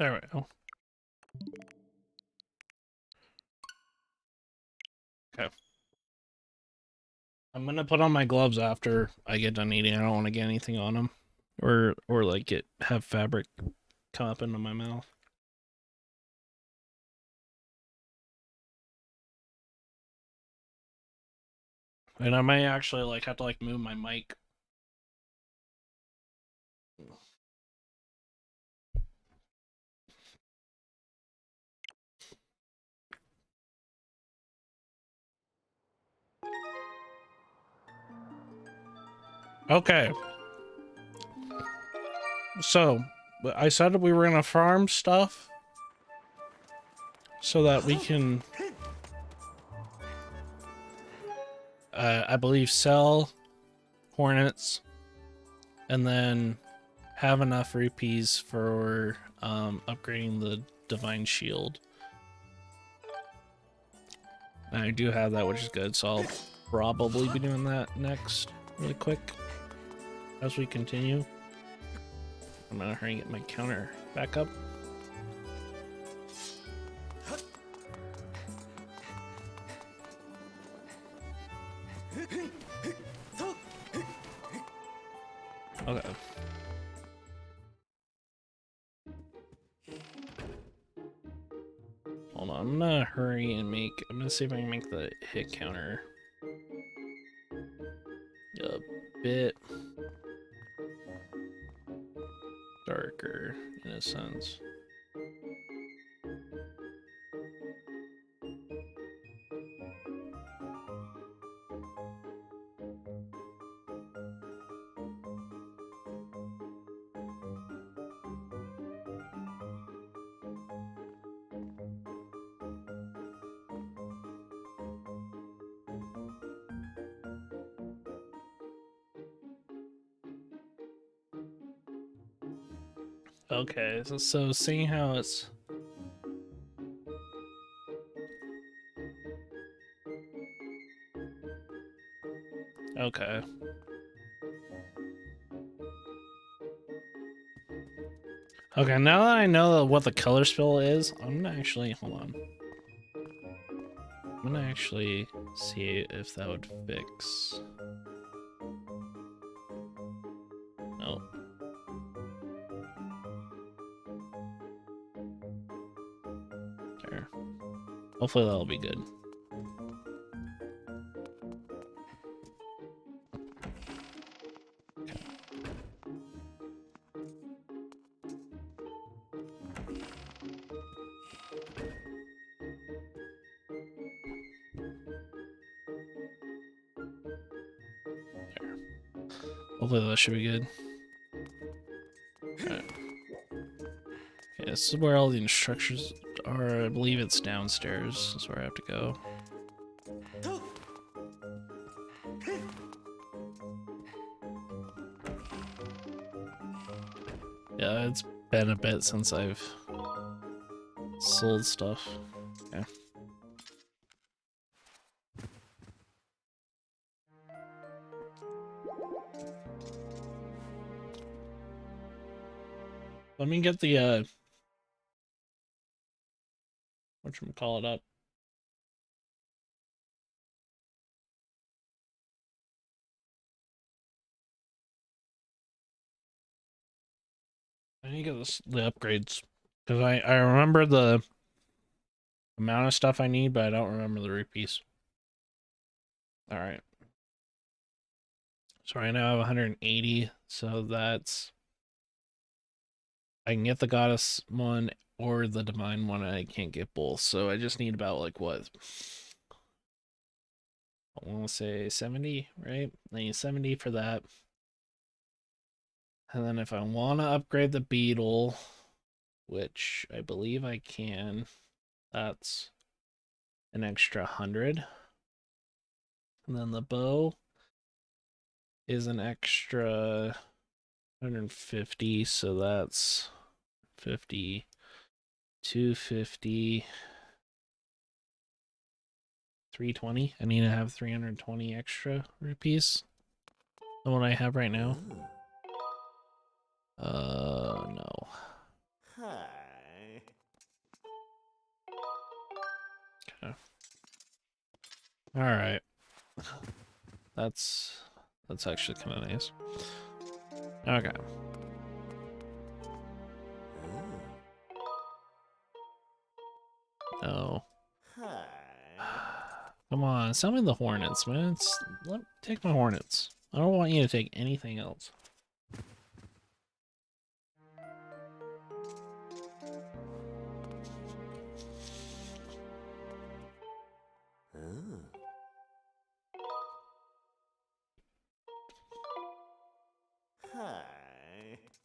There we go. Okay. I'm gonna put on my gloves after I get done eating. I don't want to get anything on them, or like have fabric come up into my mouth. And I might actually like have to like move my mic. Okay. So, I said we were gonna farm stuff so that we can, I believe, sell hornets and then have enough rupees for upgrading the divine shield. And I do have that, which is good, so I'll probably be doing that next really quick as we continue. I'm gonna hurry and get my counter back up. Okay. Hold on, I'm gonna hurry and I'm gonna see if I can make the hit counter a bit darker in a sense. Okay, so seeing how it's okay. Okay, now that I know what the color spill is, I'm gonna actually hold on. I'm gonna actually see if that would fix. No. There. Hopefully that'll be good. Hopefully that should be good. Right. Okay, this is where all the instructions are. I believe it's downstairs. That's where I have to go. Yeah, it's been a bit since I've sold stuff. Okay. Let me get the whatchamacallit up. I need to get the upgrades because I remember the amount of stuff I need, but I don't remember the rupees. All right. So right now I have 180, so that's I can get the goddess one or the divine one. I can't get both, so I just need about like what I want to say 70, right? I need 70 for that. And then if I want to upgrade the beetle, which I believe I can, that's an extra 100. And then the bow is an extra 150, so that's 50, 250, 320. I need to have 320 extra rupees than what I have right now. No. All right. That's actually kind of nice. Okay. No. Come on, sell me the Hornets, man. Take my Hornets. I don't want you to take anything else.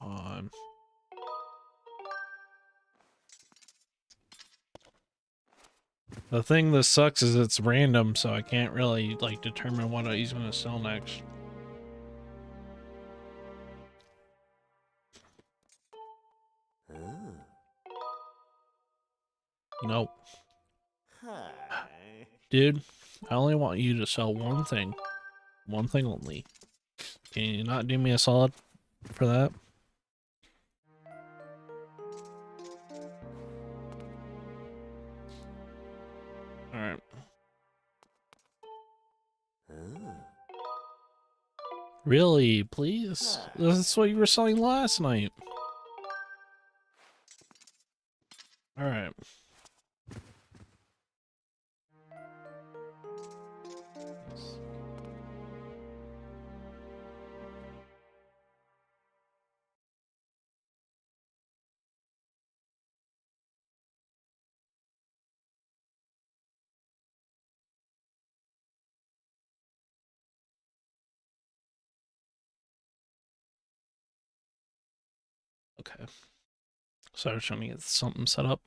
On. The thing that sucks is it's random, so I can't really like determine what he's gonna sell next. Nope. Dude, I only want you to sell one thing. One thing only. Can you not do me a solid for that? Alright. Really? Please? That's what you were selling last night. Alright. Okay. So I was trying to get something set up.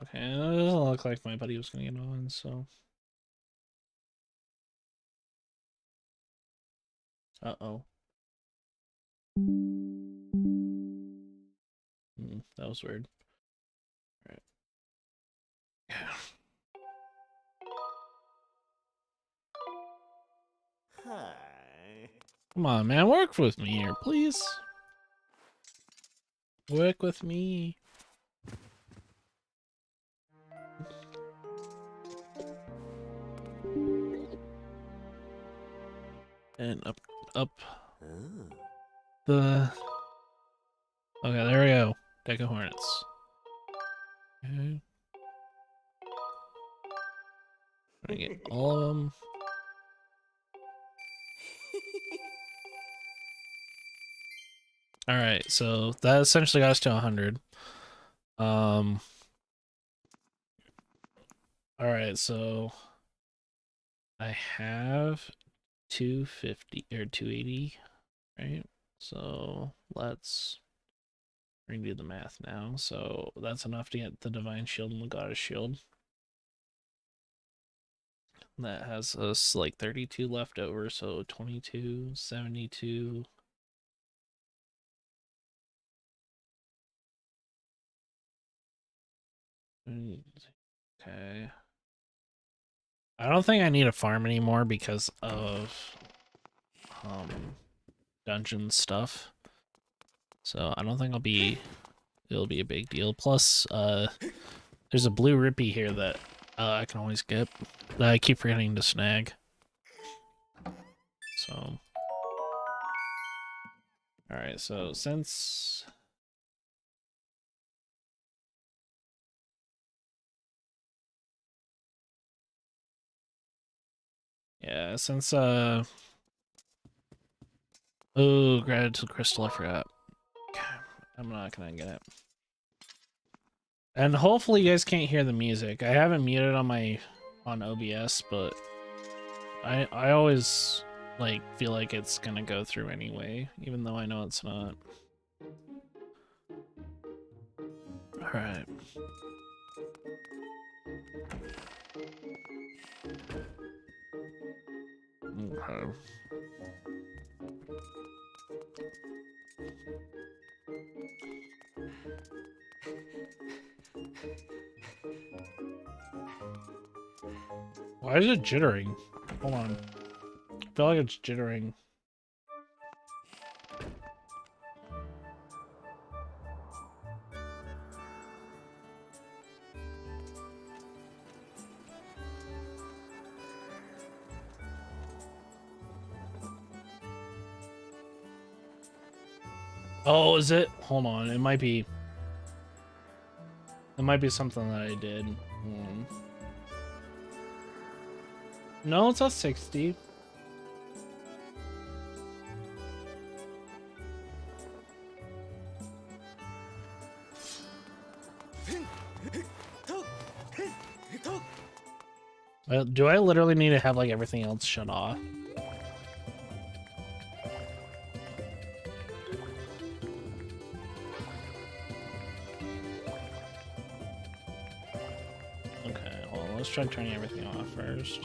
Okay, it doesn't look like my buddy was gonna get on, so. Uh-oh. That was weird. Alright. Yeah. Come on, man, work with me here, please. Work with me. And up. The... Okay, there we go. Deck of Hornets. Okay. Trying to get all of them. Alright, so that essentially got us to 100. Alright, so I have 250 or 280, right? So let's redo the math now. So that's enough to get the Divine Shield and the Goddess Shield. That has us like 32 left over, so 22, 72. Okay. I don't think I need a farm anymore because of dungeon stuff. So I don't think it'll be a big deal. Plus, there's a blue rippy here that I can always get that I keep forgetting to snag. So, all right. So since oh, gratitude crystal, I forgot. Okay, I'm not gonna get it. And hopefully you guys can't hear the music. I haven't muted on OBS, but I always like feel like it's gonna go through anyway, even though I know it's not. All right. Okay. Why is it jittering? Hold on. I feel like it's jittering. Oh, is it? Hold on. It might be. It might be something that I did. No, it's a 60. Do I literally need to have like everything else shut off? Okay, well, let's try turning everything off first.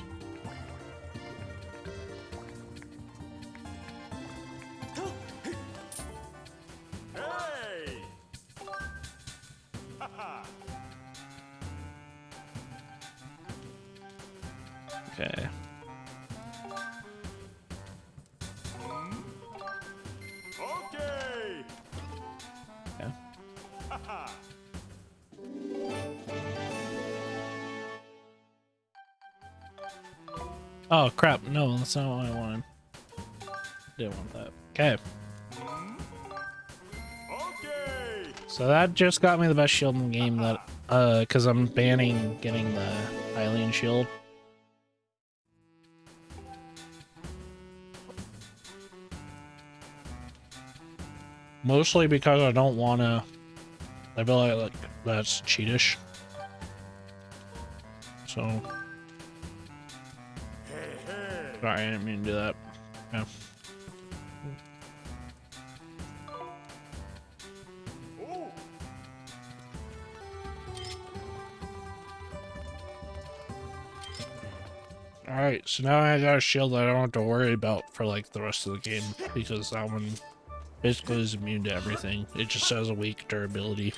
Okay. Okay. Okay. Oh crap! No, that's not what I wanted. Didn't want that. Okay. Okay. So that just got me the best shield in the game. That because I'm banning getting the Hylian shield. Mostly because I don't want to. I feel like that's cheatish. So. Sorry, I didn't mean to do that. Yeah. Alright, so now I got a shield that I don't have to worry about for like the rest of the game because that one basically is immune to everything. It just has a weak durability.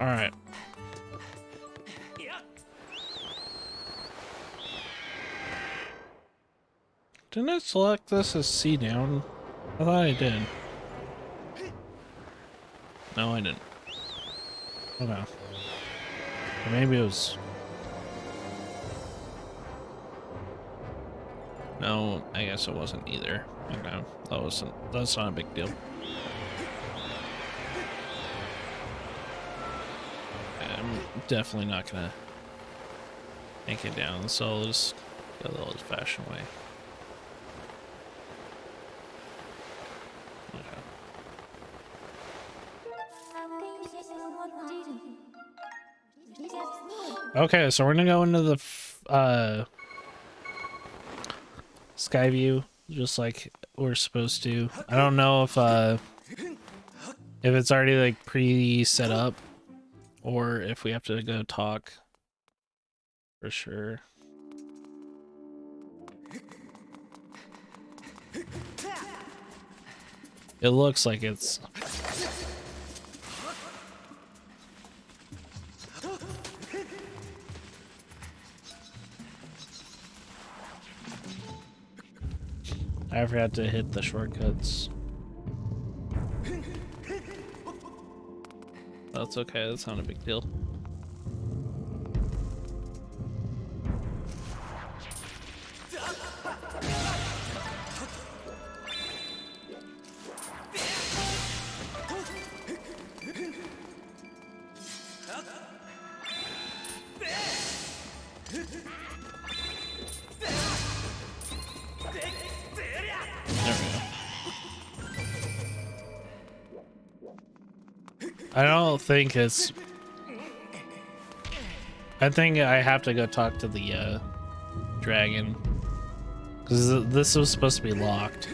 Alright. Didn't I select this as C down? I thought I did. No, I didn't. Okay. Or maybe it was... No, I guess it wasn't either. Okay, that's not a big deal. I'm definitely not gonna yank it down, so I'll just go the old-fashioned way. Okay, so we're gonna go into the sky view just like we're supposed to. I don't know if it's already like pre-set up or if we have to go talk for sure. It looks like it's I forgot to hit the shortcuts. That's okay, that's not a big deal. I don't think it's... I think I have to go talk to the dragon. Because this was supposed to be locked.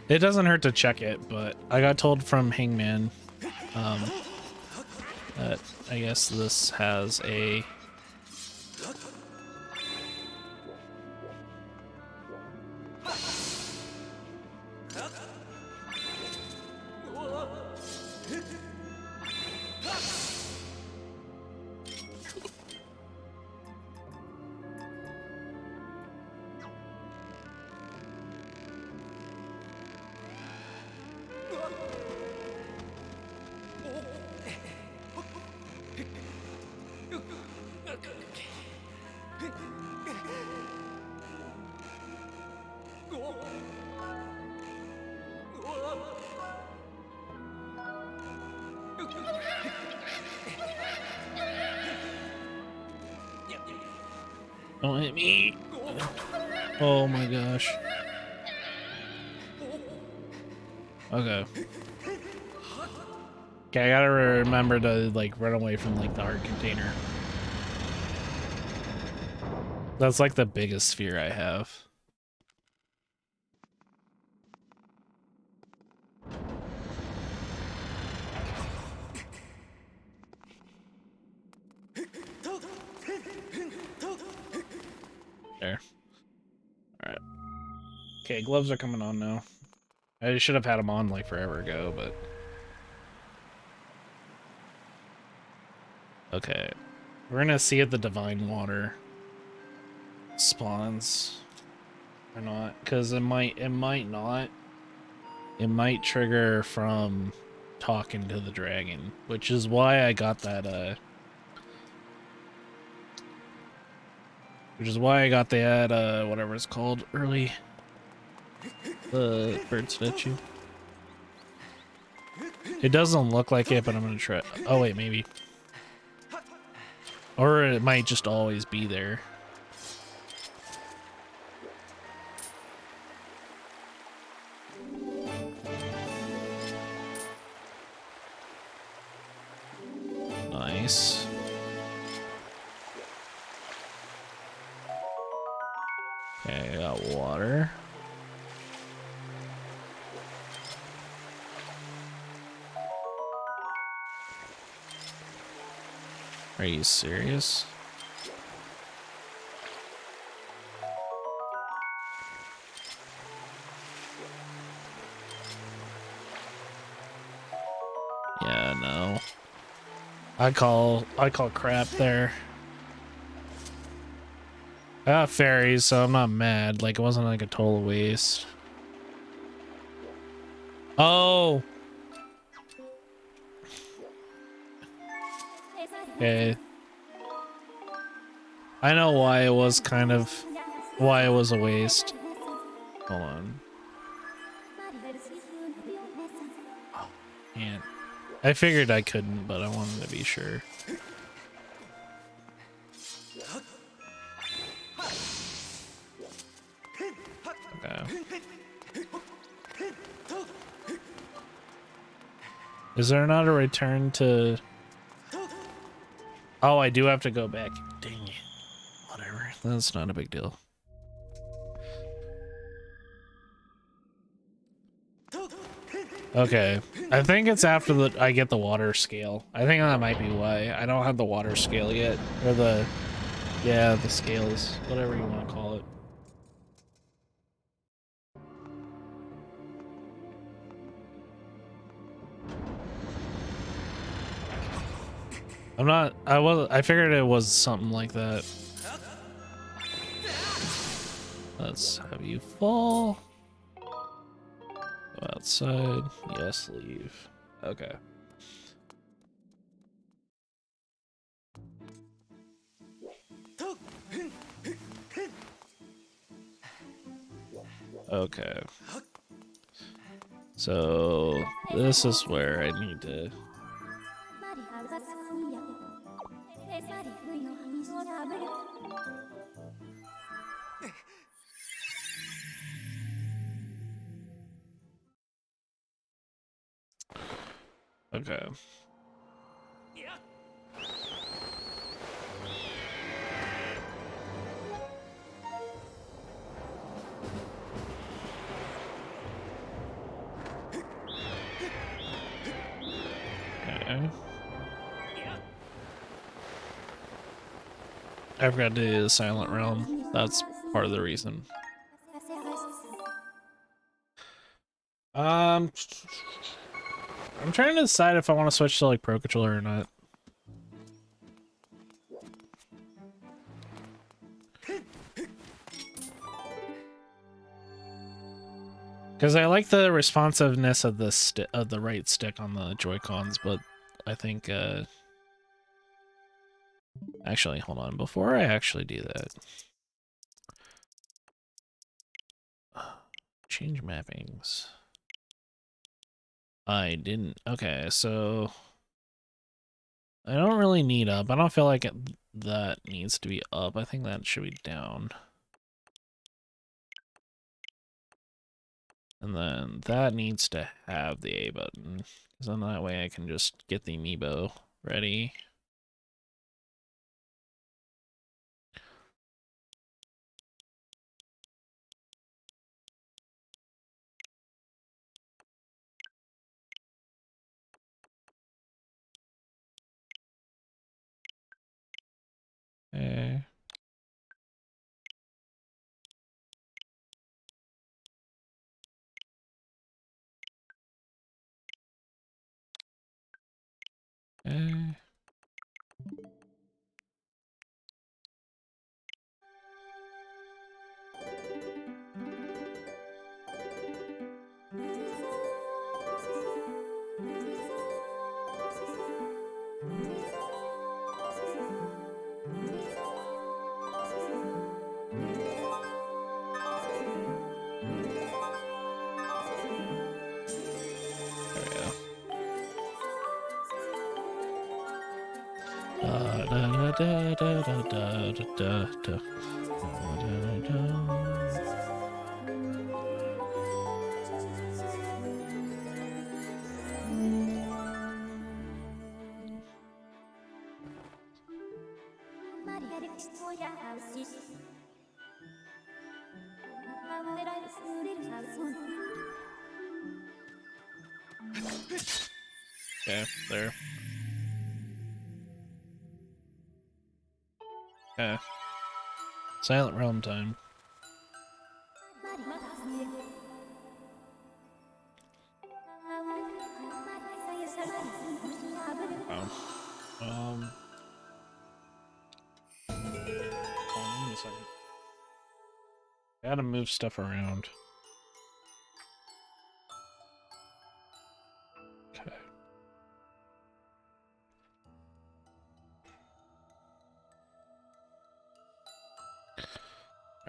It doesn't hurt to check it, but I got told from Hangman that I guess this has a... Don't hit me. Oh my gosh. Okay. Okay, I gotta remember to like run away from like the heart container. That's like the biggest fear I have. There. Alright. Okay, gloves are coming on now. I should have had them on like forever ago, but... Okay. We're gonna see if the divine water spawns or not, because it might not. It might trigger from talking to the dragon, which is why I got that whatever it's called early. The bird statue. It doesn't look like it, but I'm gonna try. Oh wait, maybe. Or it might just always be there. Nice. Okay, I got water. Are you serious? Yeah, no. I call crap there. I got fairies, so I'm not mad. Like, it wasn't like a total waste. Oh! Okay. I know why it was why it was a waste. Hold on. Oh, man. I figured I couldn't, but I wanted to be sure. Okay. Is there not a return to... Oh, I do have to go back. Dang it. Whatever. That's not a big deal. Okay. I think it's after I get the water scale. I think that might be why. I don't have the water scale yet. Or the... Yeah, the scales. Whatever you want to call it. I figured it was something like that. Let's have you fall. Go outside. Yes, leave. Okay. Okay. So this is where I need to... Okay. Okay. I forgot to do the Silent Realm. That's part of the reason. I'm trying to decide if I want to switch to like Pro Controller or not. Because I like the responsiveness of the right stick on the Joy-Cons, but I think actually, hold on. Before I actually do that, change mappings. I didn't. Okay, so I don't really need up. I don't feel like that needs to be up. I think that should be down. And then that needs to have the A button. Because then that way I can just get the amiibo ready. Okay. Okay. Da da da da da da da da da. Okay, there. Okay. Silent Realm time. Wow. Hold on a second. Gotta move stuff around. Okay.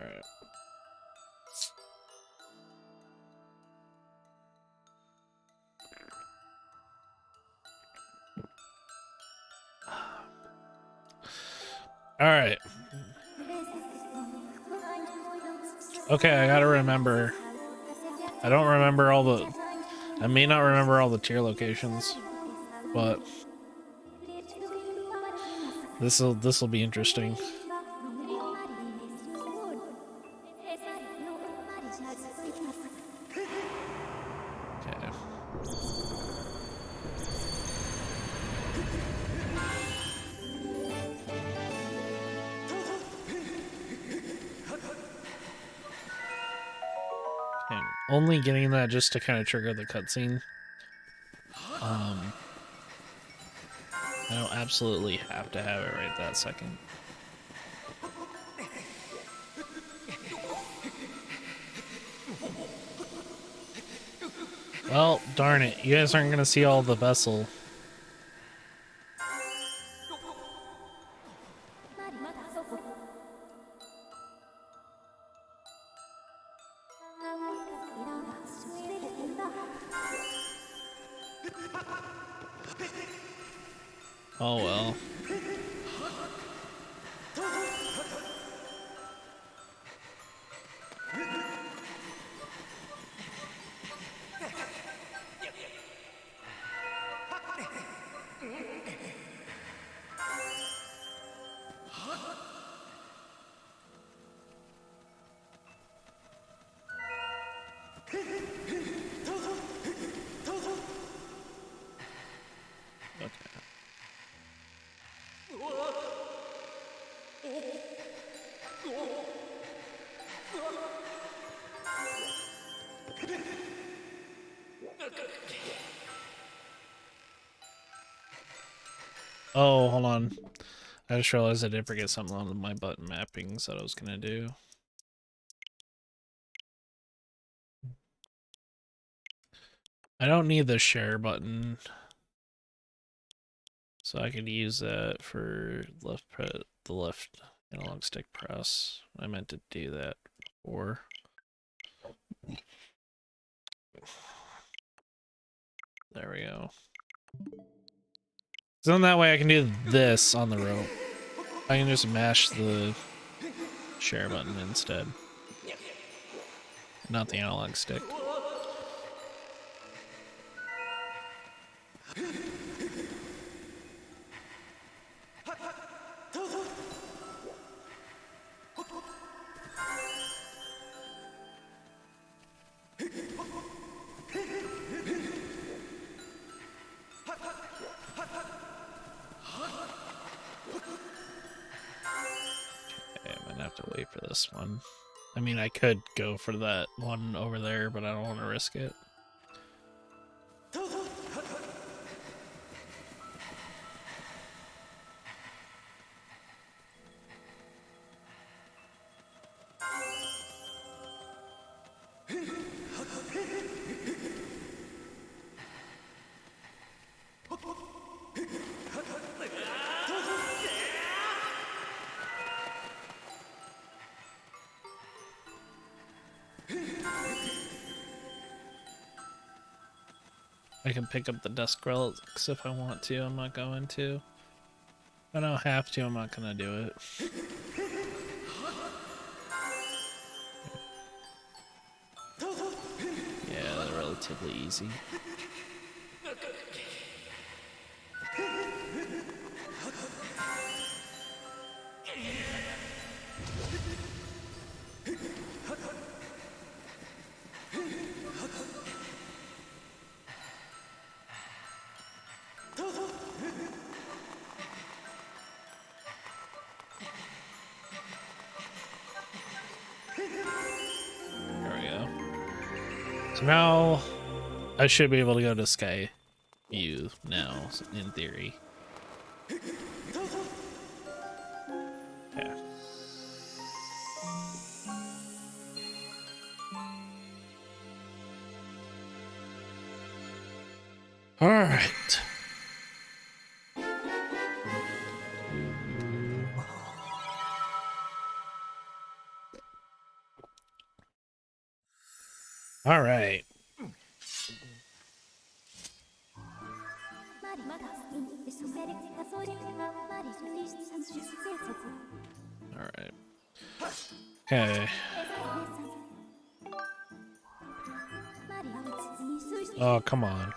Alright. Alright. Okay, I gotta remember. I don't remember all the... I may not remember all the tier locations, but this'll be interesting. Okay. Okay. Only getting that just to kind of trigger the cutscene. I don't absolutely have to have it right that second. Well, darn it. You guys aren't going to see all the vessel. Oh well. Oh, hold on. I just realized I did forget something on my button mappings that I was gonna do. I don't need the share button, so I could use that for the left analog stick press. I meant to do that before. There we go. So then that way I can do this on the rope. I can just mash the share button instead. Not the analog stick. To wait for this one. I mean, I could go for that one over there, but I don't want to risk it. I can pick up the desk relics if I want to. I'm not going to. If I don't have to, I'm not gonna do it. Yeah, they're relatively easy. Now, I should be able to go to Skyward now, in theory. Yeah. All right. All right. All right. Okay. Oh, come on.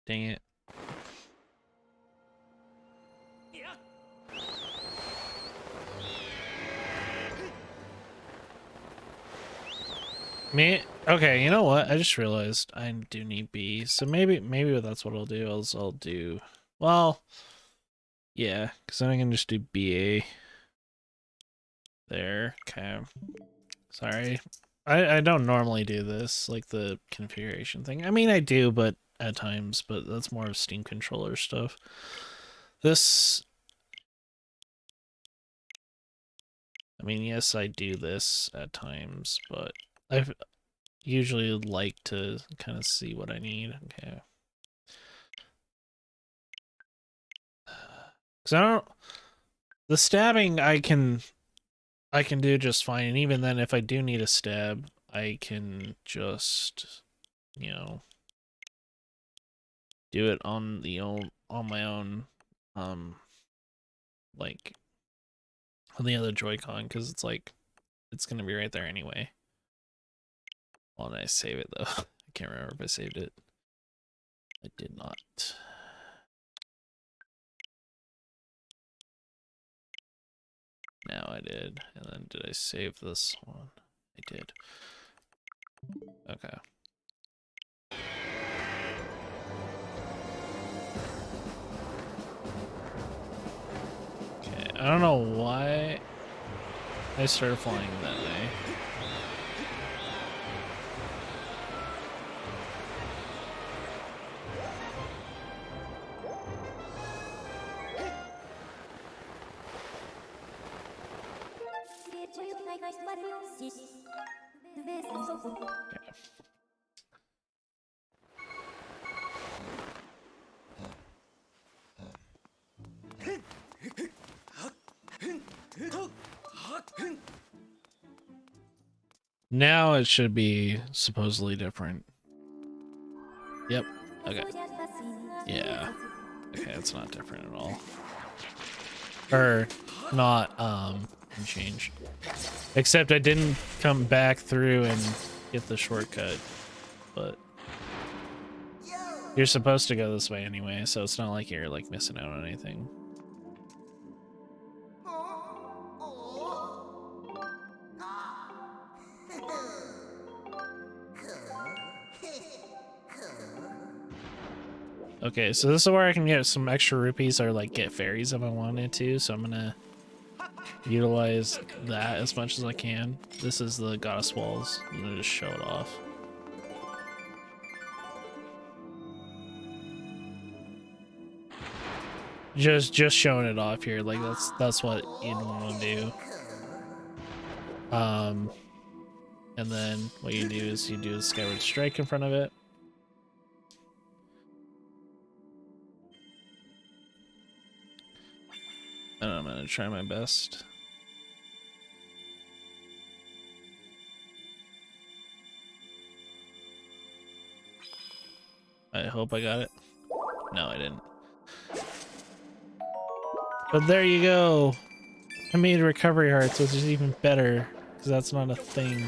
Dang it. Me? Okay, you know what? I just realized I do need B. So maybe that's what I'll do. I'll do, well, yeah, because then I can just do BA there. Okay. Sorry. I don't normally do this, like the configuration thing. I mean, I do, but at times, but that's more of Steam controller stuff. This, I mean, yes, I do this at times, but I usually like to kind of see what I need. Okay. Because I don't, the stabbing I can do just fine, and even then, if I do need a stab, I can just, you know, do it on my own, like on the other Joy-Con, because it's like it's gonna be right there anyway. Well, did I save it though? I can't remember if I saved it. I did not. Now I did, and then did I save this one? I did. Okay. Okay, I don't know why I started flying that way. Okay. Now it should be supposedly different. Yep. Okay. Yeah. Okay, it's not different at all. Or not changed. Except I didn't come back through and get the shortcut. But you're supposed to go this way anyway, so it's not like you're like missing out on anything. Okay, so this is where I can get some extra rupees or like get fairies if I wanted to, so I'm gonna utilize that as much as I can. This is the Goddess Walls. I'm gonna just show it off. Just showing it off here, like that's what you'd want to do. And then what you do is you do a Skyward Strike in front of it. And I'm gonna try my best. I hope I got it. No, I didn't. But there you go. I made recovery hearts, which is even better because that's not a thing.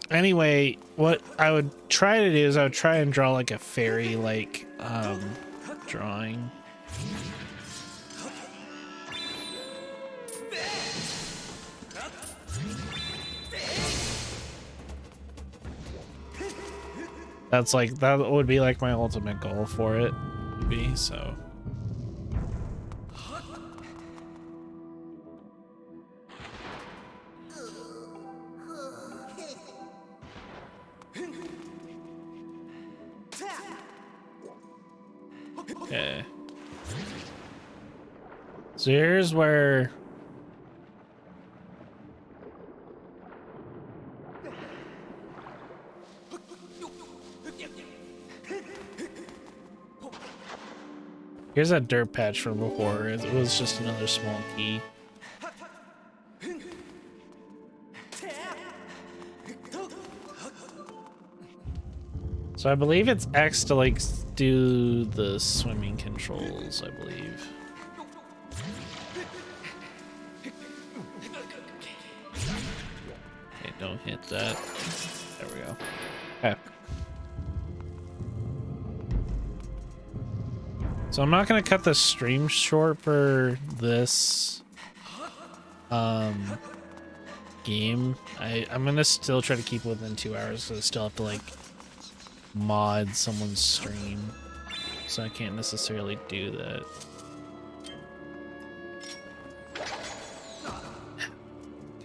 Anyway, what I would try to do is I would try and draw like a fairy like drawing. That's like, that would be like my ultimate goal for it would be, so. Okay. So here's where here's that dirt patch from before. It was just another small key. So I believe it's X to like do the swimming controls, I believe. Okay, don't hit that. There we go. Okay. So I'm not gonna cut the stream short for this game. I'm gonna still try to keep it within 2 hours because I still have to like mod someone's stream, so I can't necessarily do that.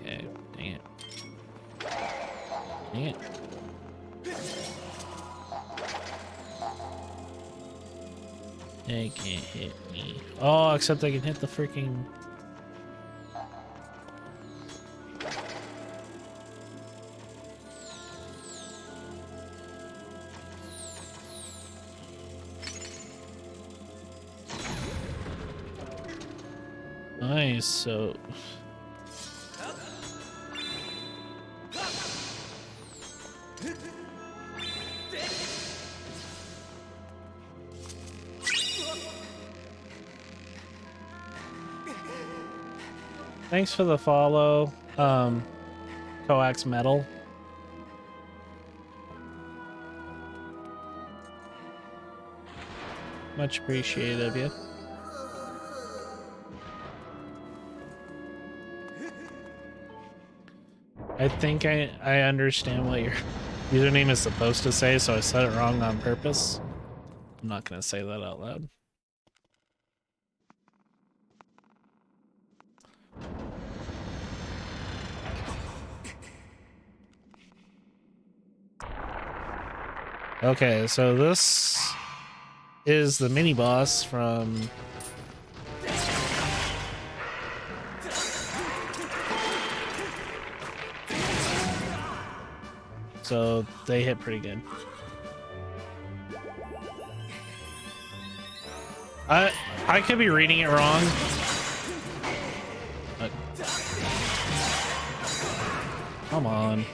Okay, dang it. Dang it. They can't hit me. Oh, except I can hit the freaking... Nice, so... Thanks for the follow, Coax Metal. Much appreciated of you. I think I understand what your username is supposed to say, so I said it wrong on purpose. I'm not gonna say that out loud. Okay, so this is the mini boss from so they hit pretty good. I could be reading it wrong. Come on.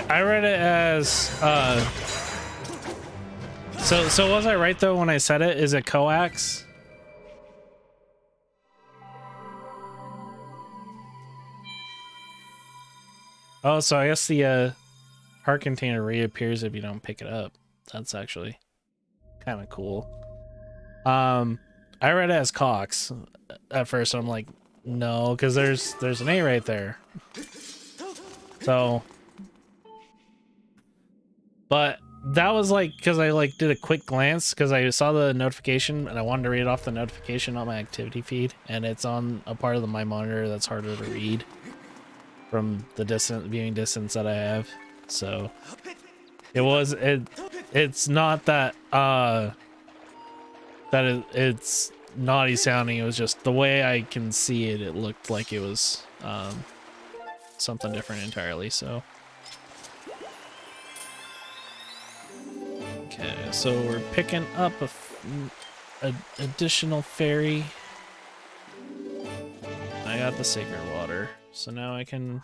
I read it as so was I right though when I said it? Is it coax? Oh, so I guess the heart container reappears if you don't pick it up. That's actually kind of cool. I read it as cox at first. So I'm like, no, because there's an A right there. So, but that was like because I like did a quick glance because I saw the notification and I wanted to read off the notification on my activity feed, and it's on a part of my monitor that's harder to read from the viewing distance that I have. So it's not that it's naughty sounding. It was just the way I can see it. It looked like it was something different entirely. So okay, so we're picking up a additional fairy. I got the sacred water, so now I can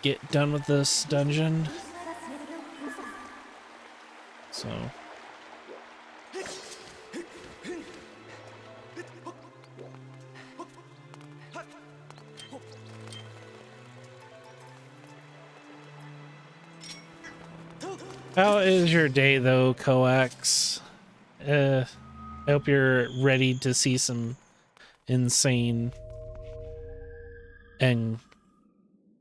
get done with this dungeon. So how is your day though, Coax? I hope you're ready to see some insane and,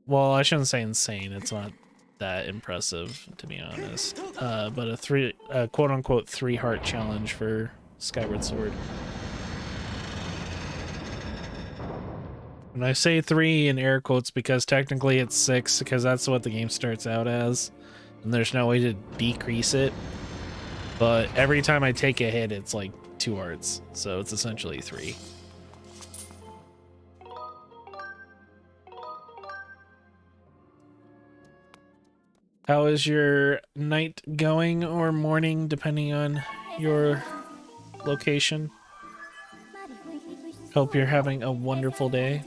well, I shouldn't say insane, it's not that impressive to be honest, but a quote-unquote 3-heart challenge for Skyward Sword. And I say 3 in air quotes because technically it's 6, because that's what the game starts out as, and there's no way to decrease it, but every time I take a hit it's like 2 hearts, so it's essentially 3. How is your night going, or morning, depending on your location? Hope you're having a wonderful day.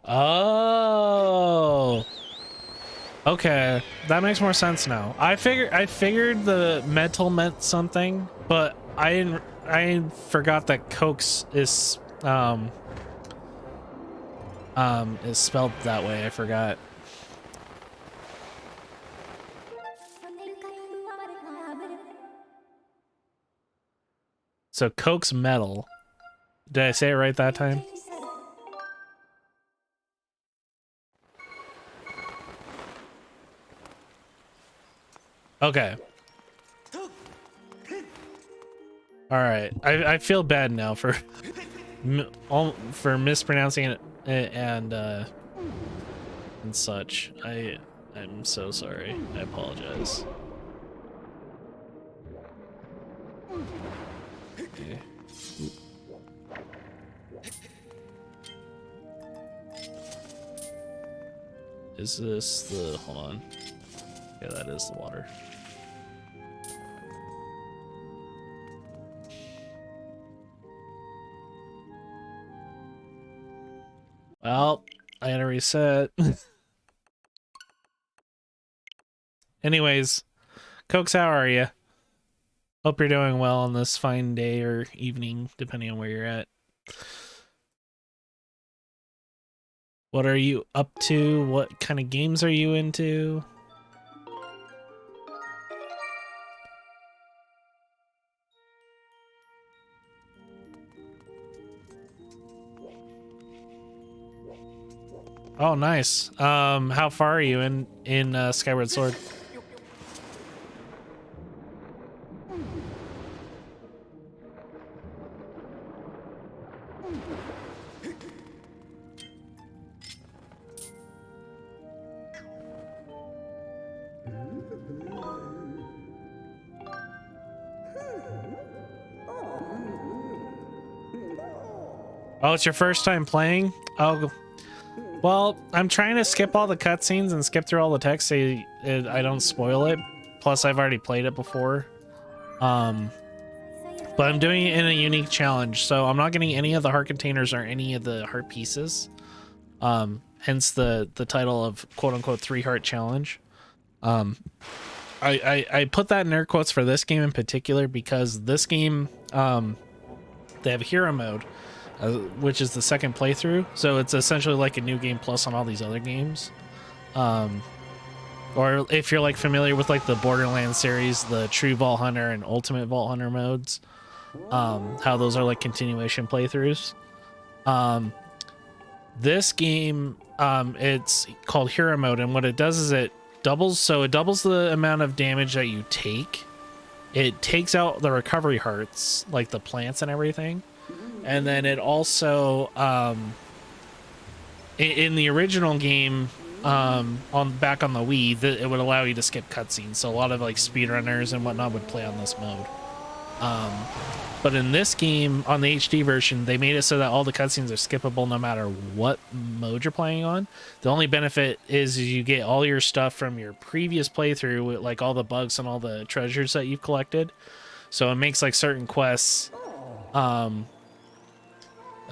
Oh, okay, that makes more sense now. I figured the metal meant something, but I forgot that coax is spelled that way. I forgot. So coax metal. Did I say it right that time? Okay. All right. I feel bad now for mispronouncing it and such. I'm so sorry. I apologize. Okay. Is this the, hold on. Yeah, that is the water. Well, I gotta reset. Anyways, Cokes, how are you? Hope you're doing well on this fine day or evening, depending on where you're at. What are you up to? What kind of games are you into? Oh, nice. How far are you in Skyward Sword? Oh, it's your first time playing? Oh, well, I'm trying to skip all the cutscenes and skip through all the text so I don't spoil it. Plus, I've already played it before. But I'm doing it in a unique challenge, so I'm not getting any of the heart containers or any of the heart pieces. Hence the title of quote-unquote 3-heart challenge. I put that in air quotes for this game in particular because this game, they have hero mode, which is the second playthrough. So it's essentially like a new game plus on all these other games. Or if you're like familiar with like the Borderlands series, the True Vault Hunter and Ultimate Vault Hunter modes, how those are like continuation playthroughs. This game, it's called hero mode, and what it does is it doubles the amount of damage that you take. It takes out the recovery hearts, like the plants and everything, and then it also in the original game, back on the Wii, it would allow you to skip cutscenes, so a lot of like speedrunners and whatnot would play on this mode. But in this game, on the HD version, they made it so that all the cutscenes are skippable no matter what mode you're playing on. The only benefit is you get all your stuff from your previous playthrough, with like all the bugs and all the treasures that you've collected. So it makes like certain quests a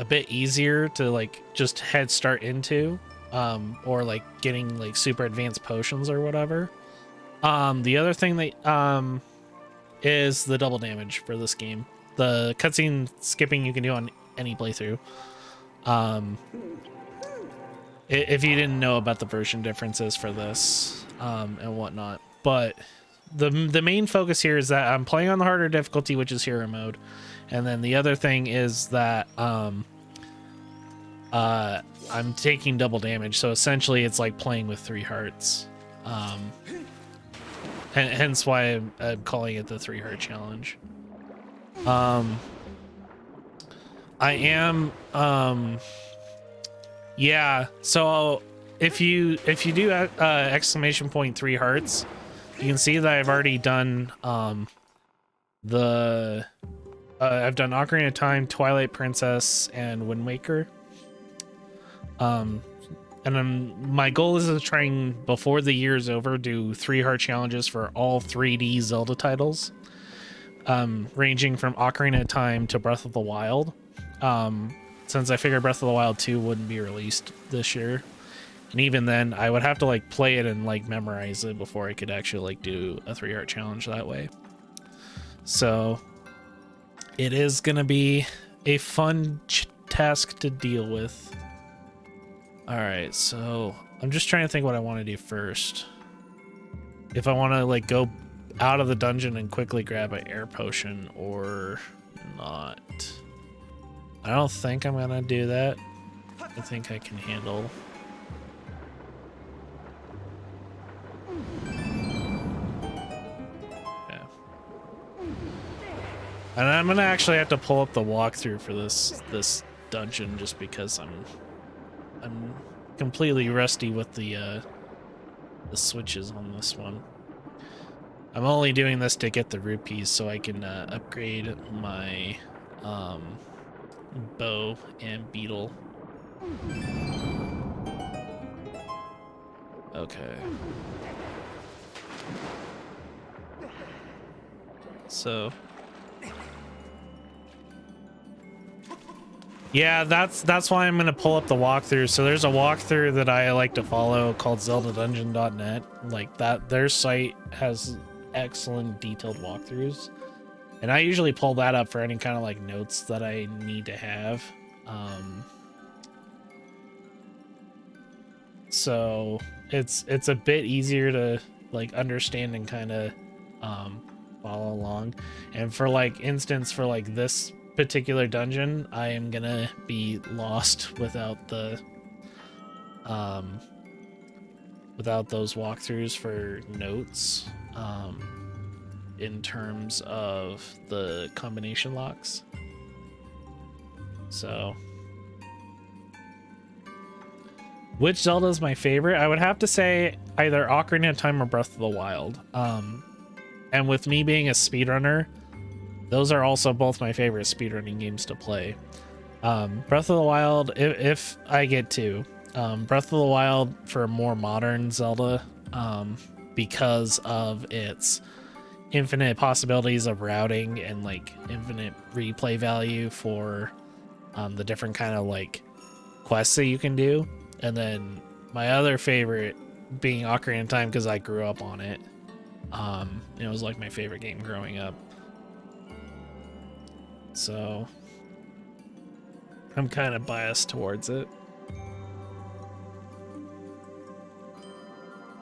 bit easier to like just head start into, or like getting like super advanced potions or whatever. The other thing that is the double damage for this game. The cutscene skipping you can do on any playthrough. If you didn't know about the version differences for this and whatnot, but the main focus here is that I'm playing on the harder difficulty, which is hero mode, and then the other thing is that I'm taking double damage. So essentially, it's like playing with 3 hearts. Hence why I'm calling it the 3-heart challenge. I am, yeah, so if you do exclamation point 3 hearts, you can see that I've already done I've done Ocarina of Time, Twilight Princess, and Wind Waker. And my goal is to try and, before the year's over, do 3-heart challenges for all 3D Zelda titles, ranging from Ocarina of Time to Breath of the Wild. Since I figured Breath of the Wild 2 wouldn't be released this year. And even then, I would have to like play it and like memorize it before I could actually like do a 3-heart challenge that way. So it is going to be a fun task to deal with. All right, so I'm just trying to think what I want to do first. If I want to like go out of the dungeon and quickly grab an air potion or not. I don't think I'm gonna do that. I think I can handle. Yeah. And I'm gonna actually have to pull up the walkthrough for this dungeon just because I'm completely rusty with the switches on this one. I'm only doing this to get the rupees so I can upgrade my bow and beetle. Okay. So yeah, that's why I'm gonna pull up the walkthrough. So there's a walkthrough that I like to follow called ZeldaDungeon.net. Like that, their site has excellent detailed walkthroughs, and I usually pull that up for any kind of like notes that I need to have. So it's a bit easier to like understand and kind of follow along. And for like instance, for like this particular dungeon, I am gonna be lost without the without those walkthroughs for notes in terms of the combination locks. So which Zelda is my favorite? I would have to say either Ocarina of Time or Breath of the Wild. And with me being a speedrunner, those are also both my favorite speedrunning games to play. Breath of the Wild, if I get to, Breath of the Wild for a more modern Zelda, because of its infinite possibilities of routing and like infinite replay value for the different kind of like quests that you can do. And then my other favorite being Ocarina of Time because I grew up on it. It was like my favorite game growing up. So I'm kind of biased towards it.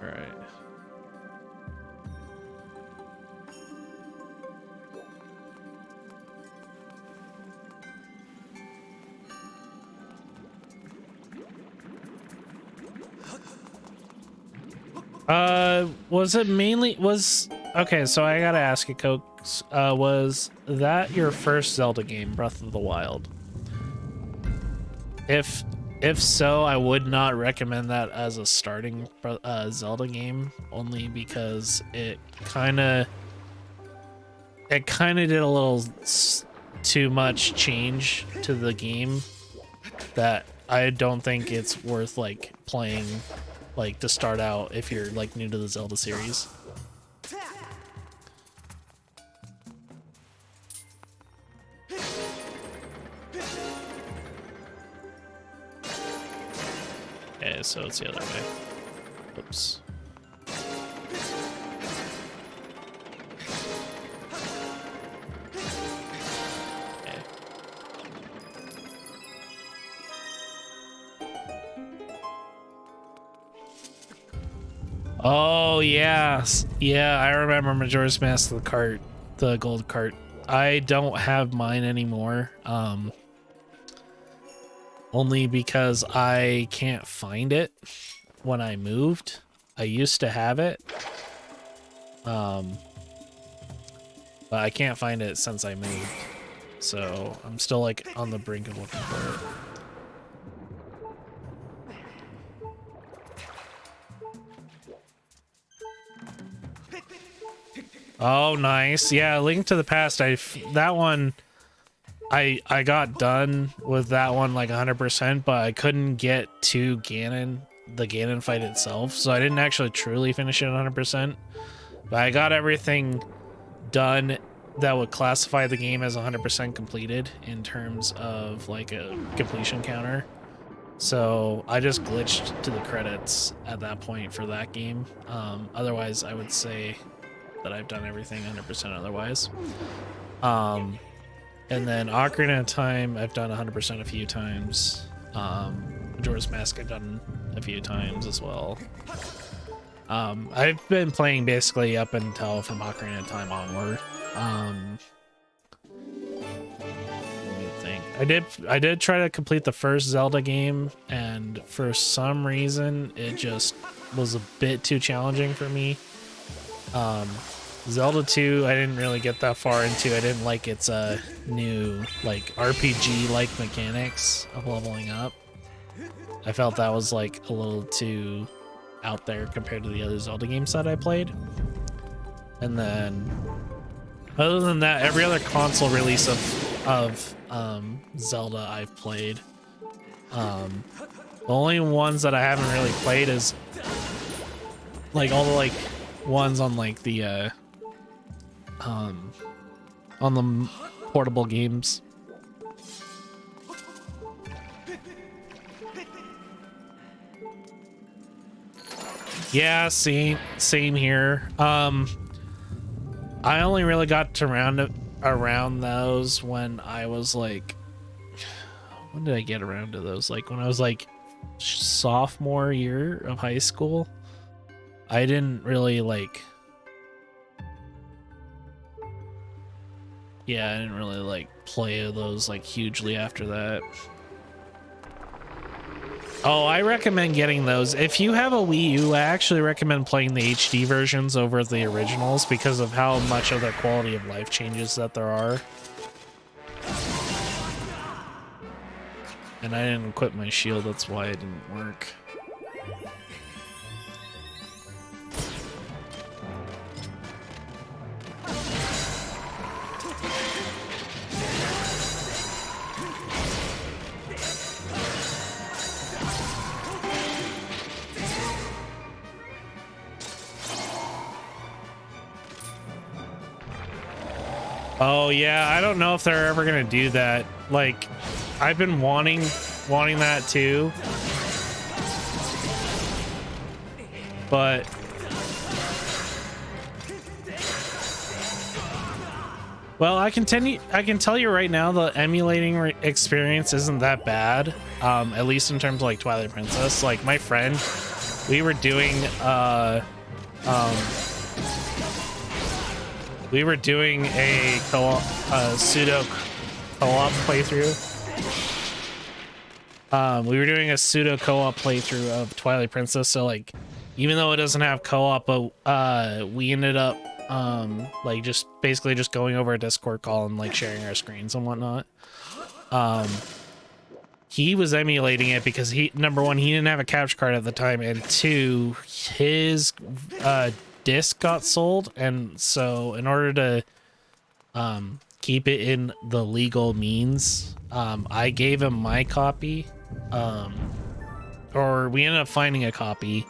All right. Was it mainly okay, so I gotta ask you, Cokes, was that your first Zelda game, Breath of the Wild? If so, I would not recommend that as a starting Zelda game, only because it kind of did a little too much change to the game that I don't think it's worth like playing like to start out if you're like new to the Zelda series. Okay, so it's the other way. Oops. Okay. Oh, yes. Yeah, I remember Majora's Mask, the cart, the gold cart. I don't have mine anymore. Only because I can't find it when I moved. I used to have it. But I can't find it since I moved. So I'm still like on the brink of looking for it. Oh, nice. Yeah, Link to the Past. That one, I got done with that one like 100%, but I couldn't get to Ganon, the Ganon fight itself, so I didn't actually truly finish it 100%. But I got everything done that would classify the game as 100% completed in terms of like a completion counter. So I just glitched to the credits at that point for that game. Otherwise, I would say that I've done everything 100% otherwise. And then Ocarina of Time, I've done 100% a few times. Majora's Mask, I've done a few times as well. I've been playing basically up until from Ocarina of Time onward. Let me think. I did try to complete the first Zelda game, and for some reason, it just was a bit too challenging for me. Zelda 2, I didn't really get that far into. I didn't like its new like RPG-like mechanics of leveling up. I felt that was like a little too out there compared to the other Zelda games that I played. And then, other than that, every other console release of Zelda I've played. The only ones that I haven't really played is like all the like ones on like the on the portable games. Yeah, same here. I only really got to around those when I was like, when did I get around to those? Like when I was like sophomore year of high school. I didn't really like, yeah, I didn't really like play those like hugely after that. Oh, I recommend getting those. If you have a Wii U, I actually recommend playing the HD versions over the originals because of how much of their quality of life changes that there are. And I didn't equip my shield, that's why it didn't work. Oh yeah, I don't know if they're ever gonna do that. Like, I've been wanting that too, but well, I can tell you right now, the emulating experience isn't that bad. At least in terms of like Twilight Princess. Like my friend, we were doing a pseudo co-op playthrough. We were doing a pseudo co-op playthrough of Twilight Princess, so like, even though it doesn't have co-op, but we ended up like just basically just going over a Discord call and like sharing our screens and whatnot. He was emulating it because number one, he didn't have a capture card at the time, and two, his disc got sold, and so in order to keep it in the legal means, I gave him my copy, or we ended up finding a copy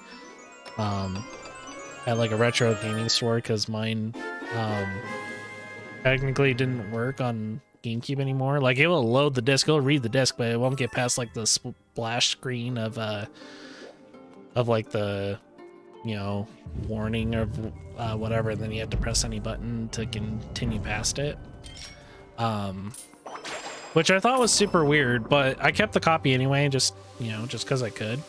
at like a retro gaming store, because mine technically didn't work on GameCube anymore. Like, it will load the disc, it'll read the disc, but it won't get past like the splash screen of like the, you know, warning of whatever, and then you have to press any button to continue past it. Which I thought was super weird, but I kept the copy anyway, just, you know, just because I could.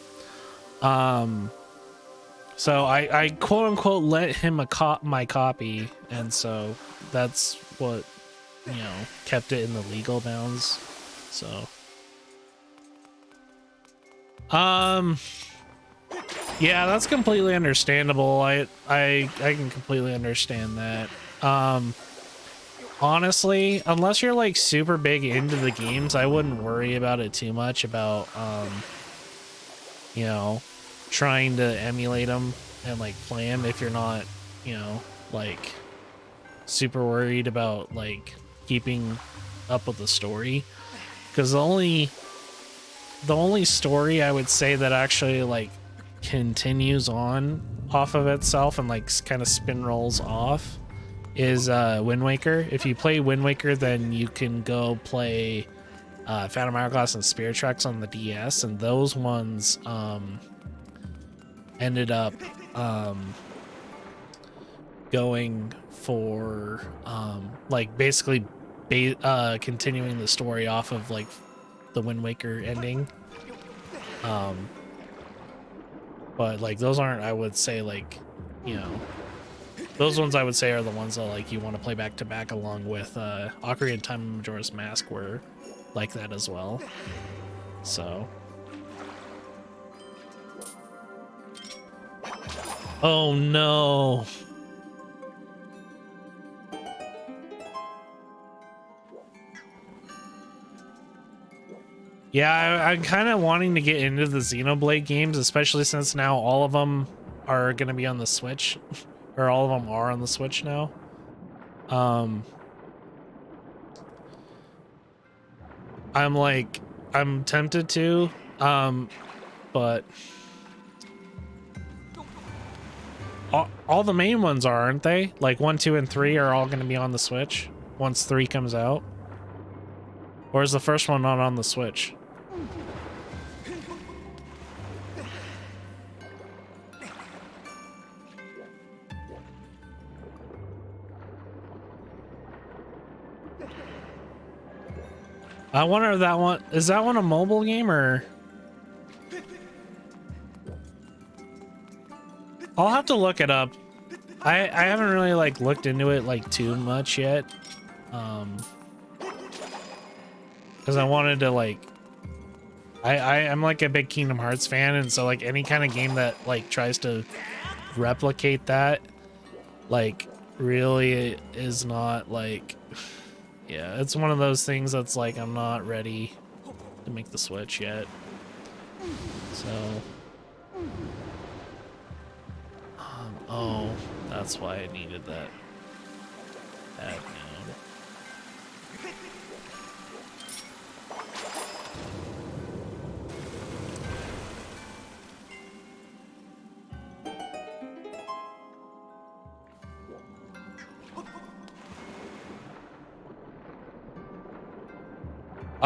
So I quote unquote let him my copy, and so that's what, you know, kept it in the legal bounds. So yeah, that's completely understandable. I can completely understand that. Honestly, unless you're like super big into the games, I wouldn't worry about it too much about you know, trying to emulate them and like play them if you're not, you know, like super worried about like keeping up with the story. Because the only story I would say that actually like continues on off of itself and like kind of spin rolls off is Wind Waker. If you play Wind Waker, then you can go play Phantom Hourglass and Spirit Tracks on the DS, and those ones ended up going for like basically continuing the story off of like the Wind Waker ending. But like those aren't, I would say, like, you know, those ones I would say are the ones that like you want to play back to back, along with Ocarina of Time and Majora's Mask were like that as well. So oh no. Yeah, I'm kind of wanting to get into the Xenoblade games, especially since now all of them are going to be on the Switch, or all of them are on the Switch now. I'm tempted to, but all the main ones are, aren't they? Like 1, 2, and 3 are all going to be on the Switch once 3 comes out. Or is the first one not on the Switch? I wonder if that one is that one a mobile game, or I'll have to look it up. I haven't really like looked into it like too much yet, because I wanted to like I'm like a big Kingdom Hearts fan, and so like any kind of game that like tries to replicate that like really is not like, yeah, it's one of those things that's like I'm not ready to make the switch yet. So oh, that's why I needed that node.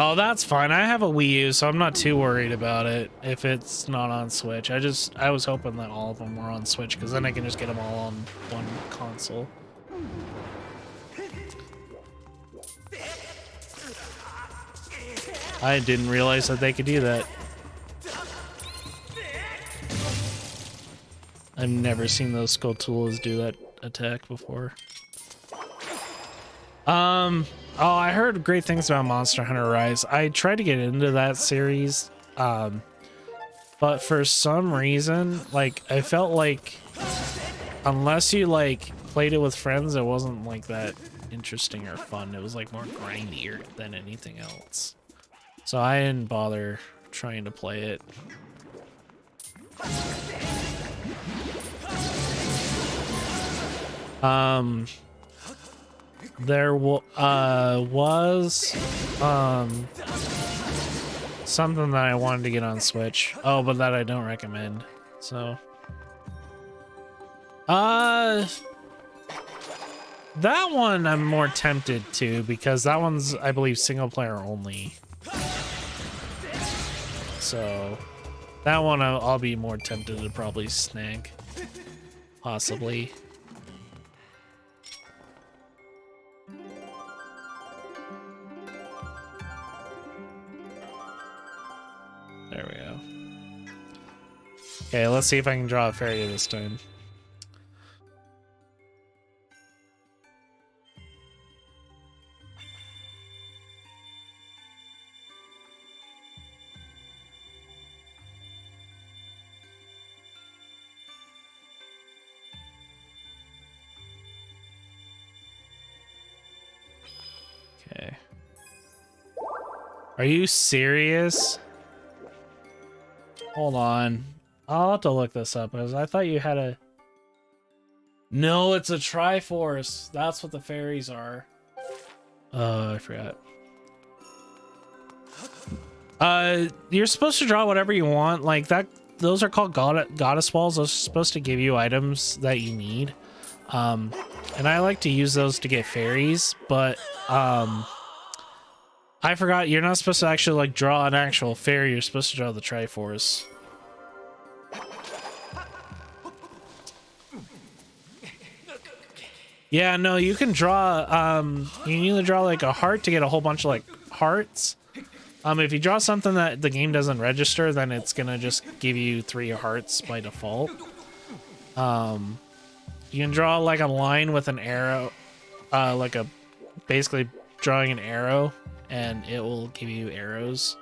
Oh, that's fine. I have a Wii U, so I'm not too worried about it if it's not on Switch. I was hoping that all of them were on Switch, because then I can just get them all on one console. I didn't realize that they could do that. I've never seen those Skulltulas do that attack before. Oh, I heard great things about Monster Hunter Rise. I tried to get into that series, but for some reason, like, I felt like unless you like played it with friends, it wasn't like that interesting or fun. It was like more grindier than anything else. So I didn't bother trying to play it. There was something that I wanted to get on Switch. Oh, but that I don't recommend. So that one I'm more tempted to, because that one's, I believe, single player only. So that one I'll be more tempted to probably snag, possibly. There we go. Okay, let's see if I can draw a fairy this time. Okay. Are you serious? Hold on. I'll have to look this up, because I thought you had a... No, it's a Triforce. That's what the fairies are. I forgot. You're supposed to draw whatever you want. Like that, those are called goddess walls. Those are supposed to give you items that you need. And I like to use those to get fairies, but I forgot you're not supposed to actually like draw an actual fairy. You're supposed to draw the Triforce. Yeah, no, you can draw, you can either draw like a heart to get a whole bunch of like hearts. If you draw something that the game doesn't register, then it's gonna just give you 3 hearts by default. You can draw like a line with an arrow, basically drawing an arrow, and it will give you arrows.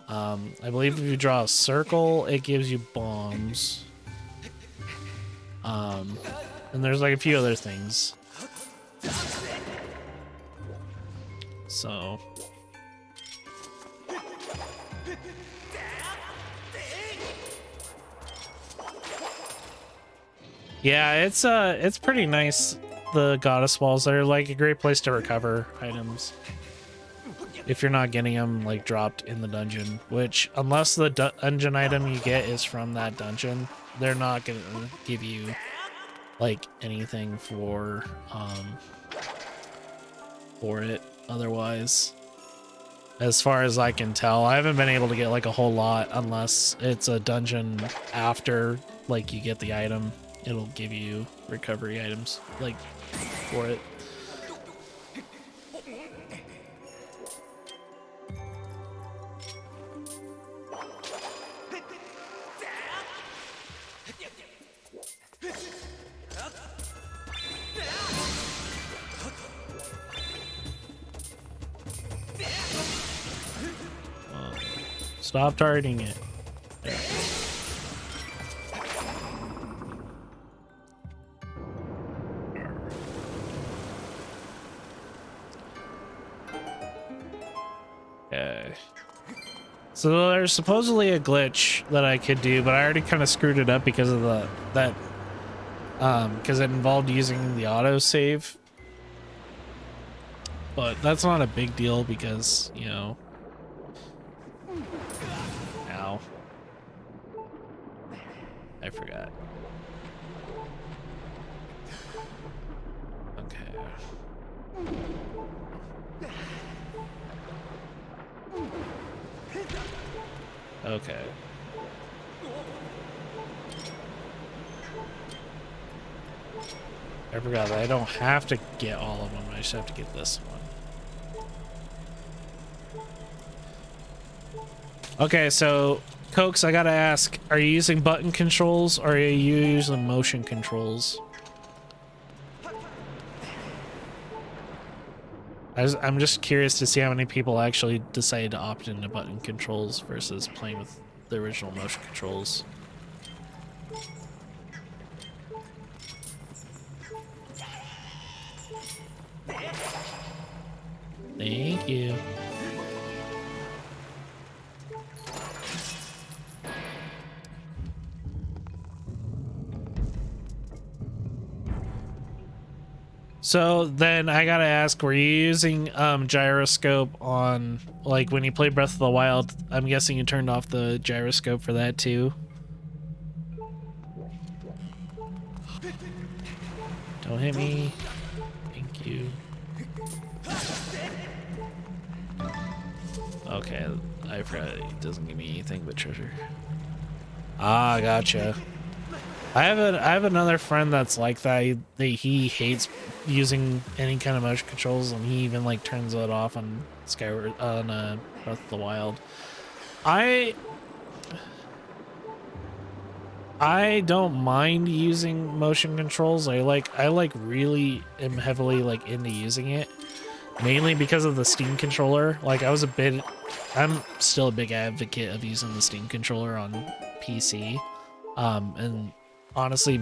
I believe if you draw a circle, it gives you bombs. And there's like a few other things. So yeah, it's pretty nice. The goddess walls are like a great place to recover items if you're not getting them like dropped in the dungeon, which unless the dungeon item you get is from that dungeon, they're not gonna give you like anything for it otherwise, as far as I can tell. I haven't been able to get like a whole lot unless it's a dungeon after like you get the item. It'll give you recovery items like for it. Stop targeting it. There. Okay. So there's supposedly a glitch that I could do, but I already kind of screwed it up because of because it involved using the autosave. But that's not a big deal because, you know. Ow. I forgot. Okay. Okay. I forgot that I don't have to get all of them. I just have to get this one. Okay, so Cokes, I gotta ask, are you using button controls or are you using motion controls? I'm just curious to see how many people actually decide to opt into button controls versus playing with the original motion controls. Thank you. So then I gotta ask, were you using gyroscope on, like, when you play Breath of the Wild? I'm guessing you turned off the gyroscope for that too. Don't hit me. Thank you. Okay, I forgot it doesn't give me anything but treasure. Ah, gotcha. I have another friend that's like that. He hates using any kind of motion controls, and he even like turns it off on Skyward on Breath of the Wild. I don't mind using motion controls. I really am heavily like into using it, mainly because of the Steam controller. Like I'm still a big advocate of using the Steam controller on PC. And honestly,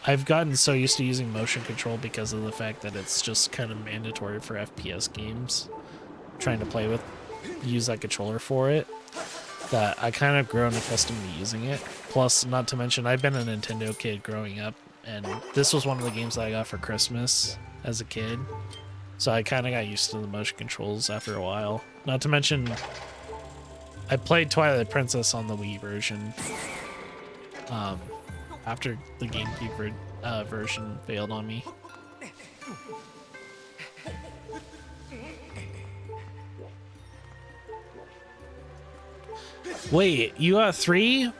I've gotten so used to using motion control because of the fact that it's just kind of mandatory for FPS games. Trying to use that controller for it, that I kind of grown accustomed to using it. Plus, not to mention, I've been a Nintendo kid growing up, and this was one of the games that I got for Christmas as a kid. So I kind of got used to the motion controls after a while. Not to mention, I played Twilight Princess on the Wii version. After the GameCube version failed on me. Wait, you got 3?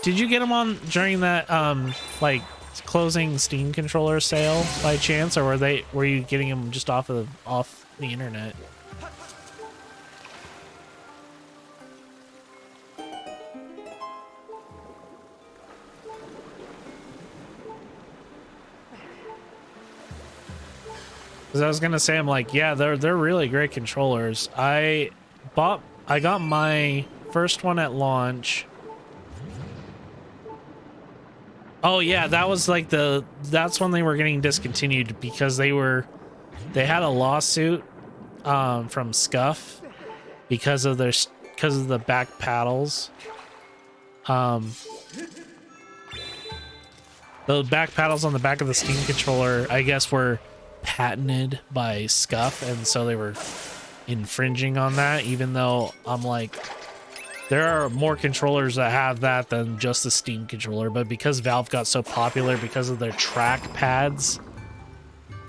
Did you get them on during that like closing Steam controller sale by chance, or were you getting them just off the internet? Because I was gonna say, I'm like, yeah, they're really great controllers. I got my first one at launch. Oh yeah, that was like that's when they were getting discontinued because they had a lawsuit from Scuff because of the back paddles. The back paddles on the back of the Steam controller, I guess, were patented by Scuff, and so they were infringing on that, even though I'm like, there are more controllers that have that than just the Steam controller, but because Valve got so popular because of their track pads,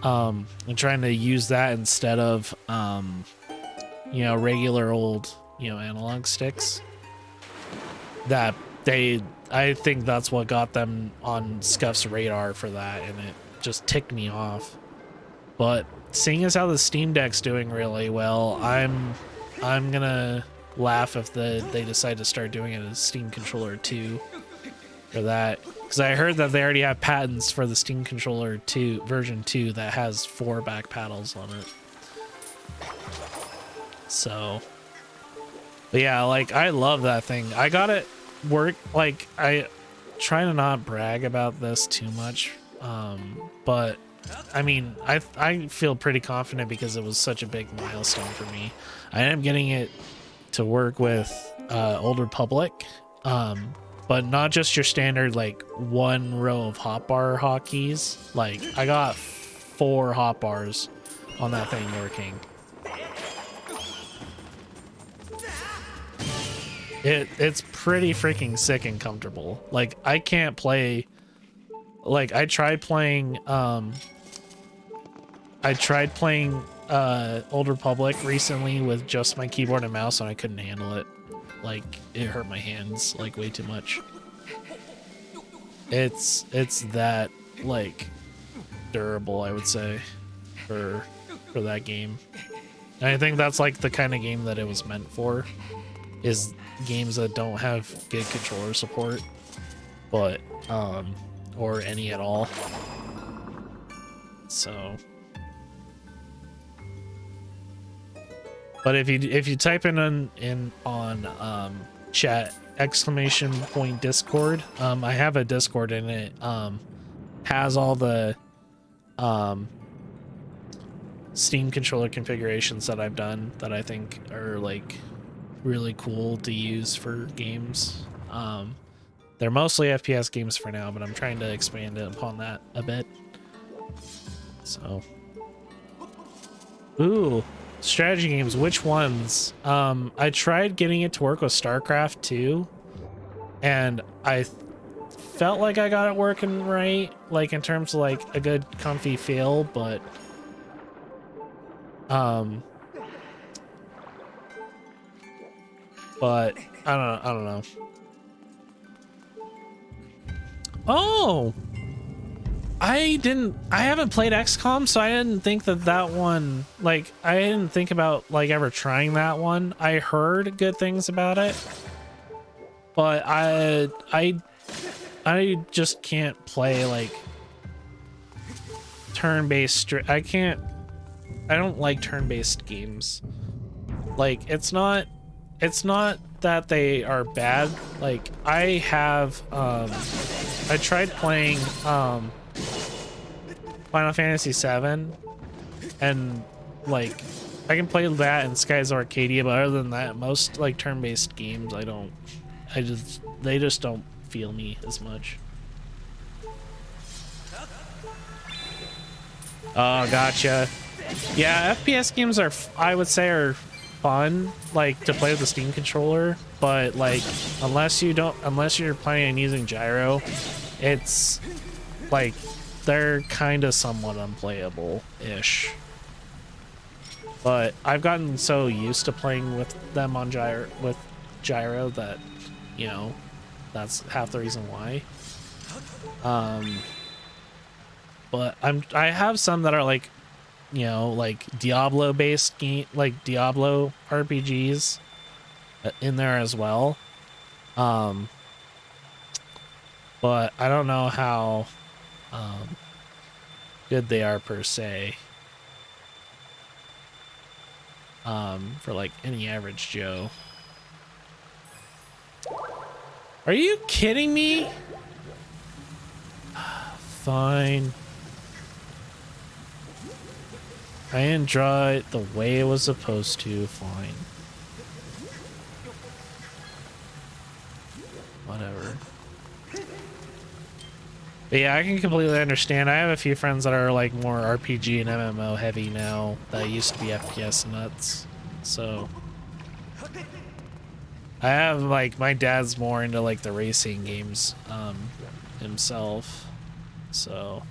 and trying to use that instead of you know, regular old, you know, analog sticks, that I think that's what got them on Scuff's radar for that, and it just ticked me off. But seeing as how the Steam Deck's doing really well, I'm gonna laugh if they decide to start doing it as Steam Controller 2 for that, because I heard that they already have patents for the Steam Controller 2 version 2 that has 4 back paddles on it. So, but yeah, like, I love that thing. I got it work, like, I try to not brag about this too much, but I mean, I feel pretty confident because it was such a big milestone for me. I am getting it to work with Old Republic, but not just your standard like one row of hotbar hotkeys. Like, I got 4 hotbars on that thing working. It's pretty freaking sick and comfortable. Like, I can't play, like, I tried playing Old Republic recently with just my keyboard and mouse, and I couldn't handle it. like it hurt my hands like way too much. It's that like durable, I would say, for that game. And I think that's like the kind of game that it was meant for, is games that don't have good controller support, but or any at all. So, but if you type in on chat !point Discord, I have a Discord and it has all the Steam controller configurations that I've done that I think are like really cool to use for games. They're mostly FPS games for now, but I'm trying to expand it upon that a bit. So, ooh, strategy games, which ones? I tried getting it to work with StarCraft 2, and I felt like I got it working right, like in terms of like a good comfy feel, but I don't know. Oh, I haven't played XCOM, so I didn't think that one, like, I didn't think about like ever trying that one. I heard good things about it, but I just can't play like turn-based. I don't like turn-based games. Like, it's not that they are bad. Like, I tried playing Final Fantasy VII, and like I can play that in Skies Arcadia, but other than that, most like turn-based games they just don't feel me as much. Oh, gotcha. Yeah, FPS games are, I would say, are fun, like, to play with the Steam controller, but like unless you're planning on using gyro, it's like they're kind of somewhat unplayable-ish. But I've gotten so used to playing with them on gyro that, you know, that's half the reason why. But I have some that are like, you know, like Diablo based game, like Diablo RPGs in there as well. But I don't know how good they are per se. For like any average Joe. Are you kidding me? Fine. I didn't draw it the way it was supposed to. Fine. Whatever. But yeah, I can completely understand. I have a few friends that are like more RPG and MMO heavy now that used to be FPS nuts. So I have like, my dad's more into like the racing games himself. So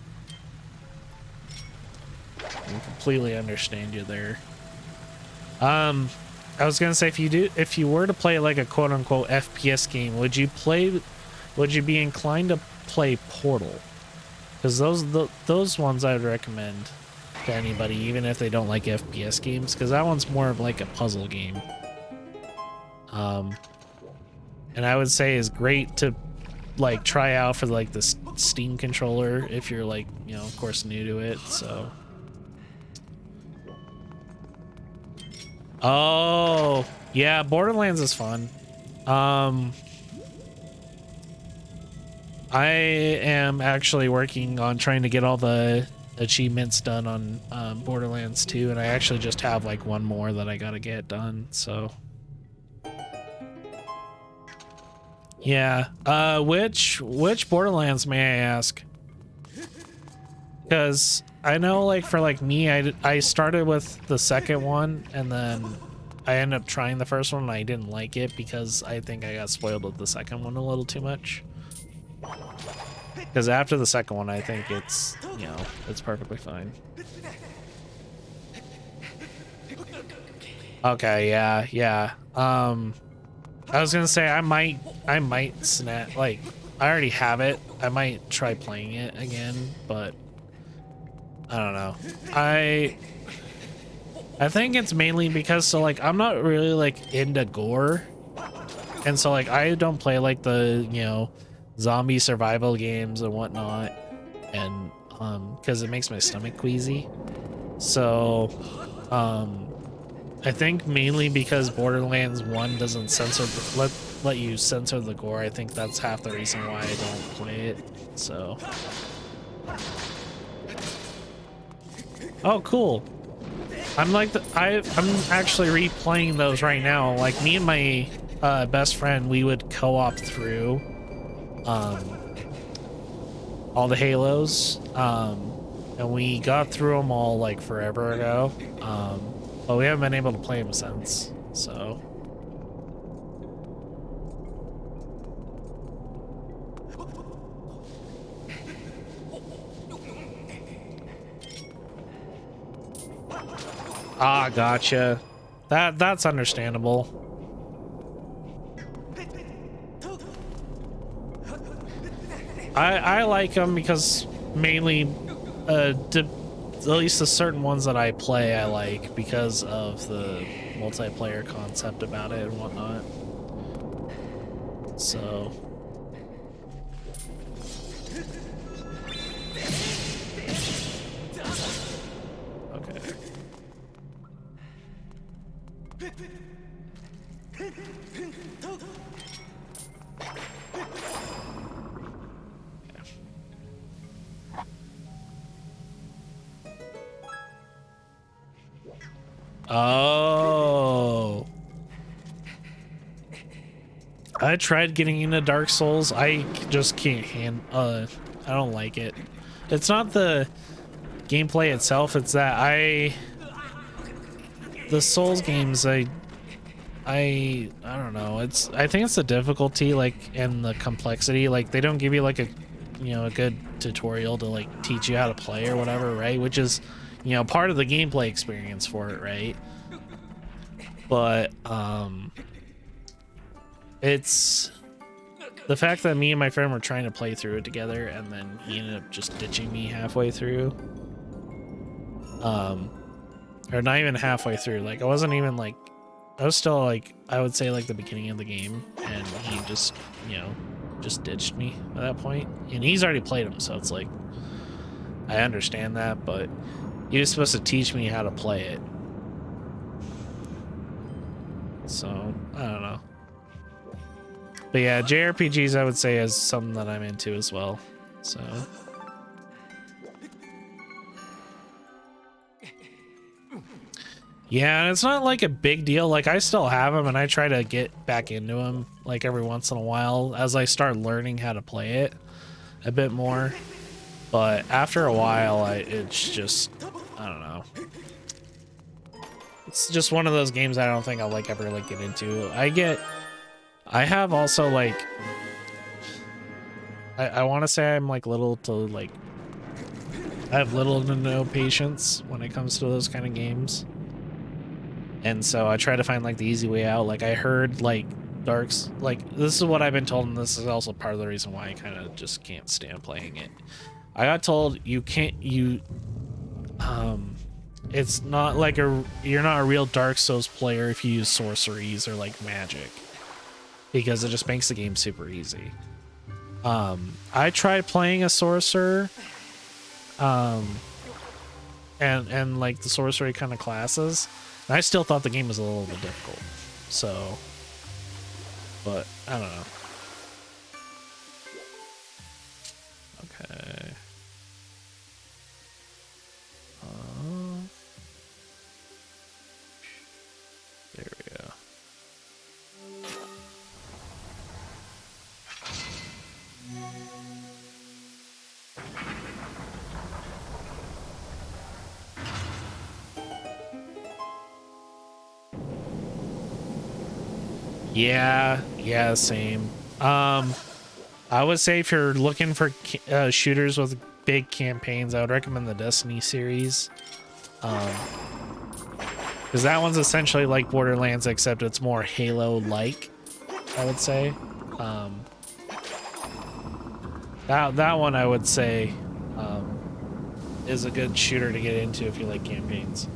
I can completely understand you there. I was gonna say, if you were to play like a quote unquote FPS game, would you be inclined to play Portal? Because those ones I would recommend to anybody, even if they don't like FPS games, because that one's more of like a puzzle game. And I would say is great to like try out for like the Steam controller if you're like, you know, of course new to it. So oh yeah, Borderlands is fun. I am actually working on trying to get all the achievements done on Borderlands 2, and I actually just have like one more that I gotta get done, so yeah. Which Borderlands, may I ask? Because I know, like, for like me, I started with the second one, and then I ended up trying the first one and I didn't like it because I think I got spoiled with the second one a little too much. Because after the second one, I think it's, you know, it's perfectly fine. Okay, yeah. I was gonna say I might snap, like I already have it. I might try playing it again, but I don't know. I think it's mainly because so like I'm not really like into gore. And so like I don't play like the, you know, zombie survival games and whatnot. And because it makes my stomach queasy. So I think mainly because Borderlands 1 doesn't censor let you censor the gore. I think that's half the reason why I don't play it. So oh cool. I'm like I'm actually replaying those right now. Like me and my best friend, we would co-op through all the Halos, and we got through them all like forever ago, but we haven't been able to play them since. So ah, gotcha. That's understandable. I like them because mainly, at least the certain ones that I play, I like because of the multiplayer concept about it and whatnot. So. Okay. Oh. I tried getting into Dark Souls. I just can't I don't like it. It's not the gameplay itself, it's that the Souls games, I don't know. I think it's the difficulty, like, and the complexity. Like, they don't give you like a, you know, a good tutorial to like teach you how to play or whatever, right? Which is, you know, part of the gameplay experience for it, right? But it's the fact that me and my friend were trying to play through it together, and then he ended up just ditching me halfway through. Or not even halfway through. Like, I wasn't even like, I was still like, I would say like the beginning of the game, and he just, you know, just ditched me at that point. And he's already played them, so it's like, I understand that, but he was supposed to teach me how to play it. So, I don't know. But yeah, JRPGs I would say is something that I'm into as well. So yeah, it's not like a big deal. Like, I still have them and I try to get back into them like every once in a while as I start learning how to play it a bit more. But after a while, it's just, I don't know. It's just one of those games I don't think I'll like ever like get into. I have also like, I want to say I'm like little to like, I have little to no patience when it comes to those kind of games. And so I try to find like the easy way out. Like, I heard like Darks, like, this is what I've been told, and this is also part of the reason why I kind of just can't stand playing it. I got told it's not like you're not a real Dark Souls player if you use sorceries or like magic, because it just makes the game super easy. I tried playing a sorcerer, and like the sorcery kind of classes, and I still thought the game was a little bit difficult. So, but I don't know. Okay. There we go. Yeah, same. I would say if you're looking for shooters with big campaigns, I would recommend the Destiny series. Because that one's essentially like Borderlands, except it's more Halo-like. I would say. That one I would say is a good shooter to get into if you like campaigns.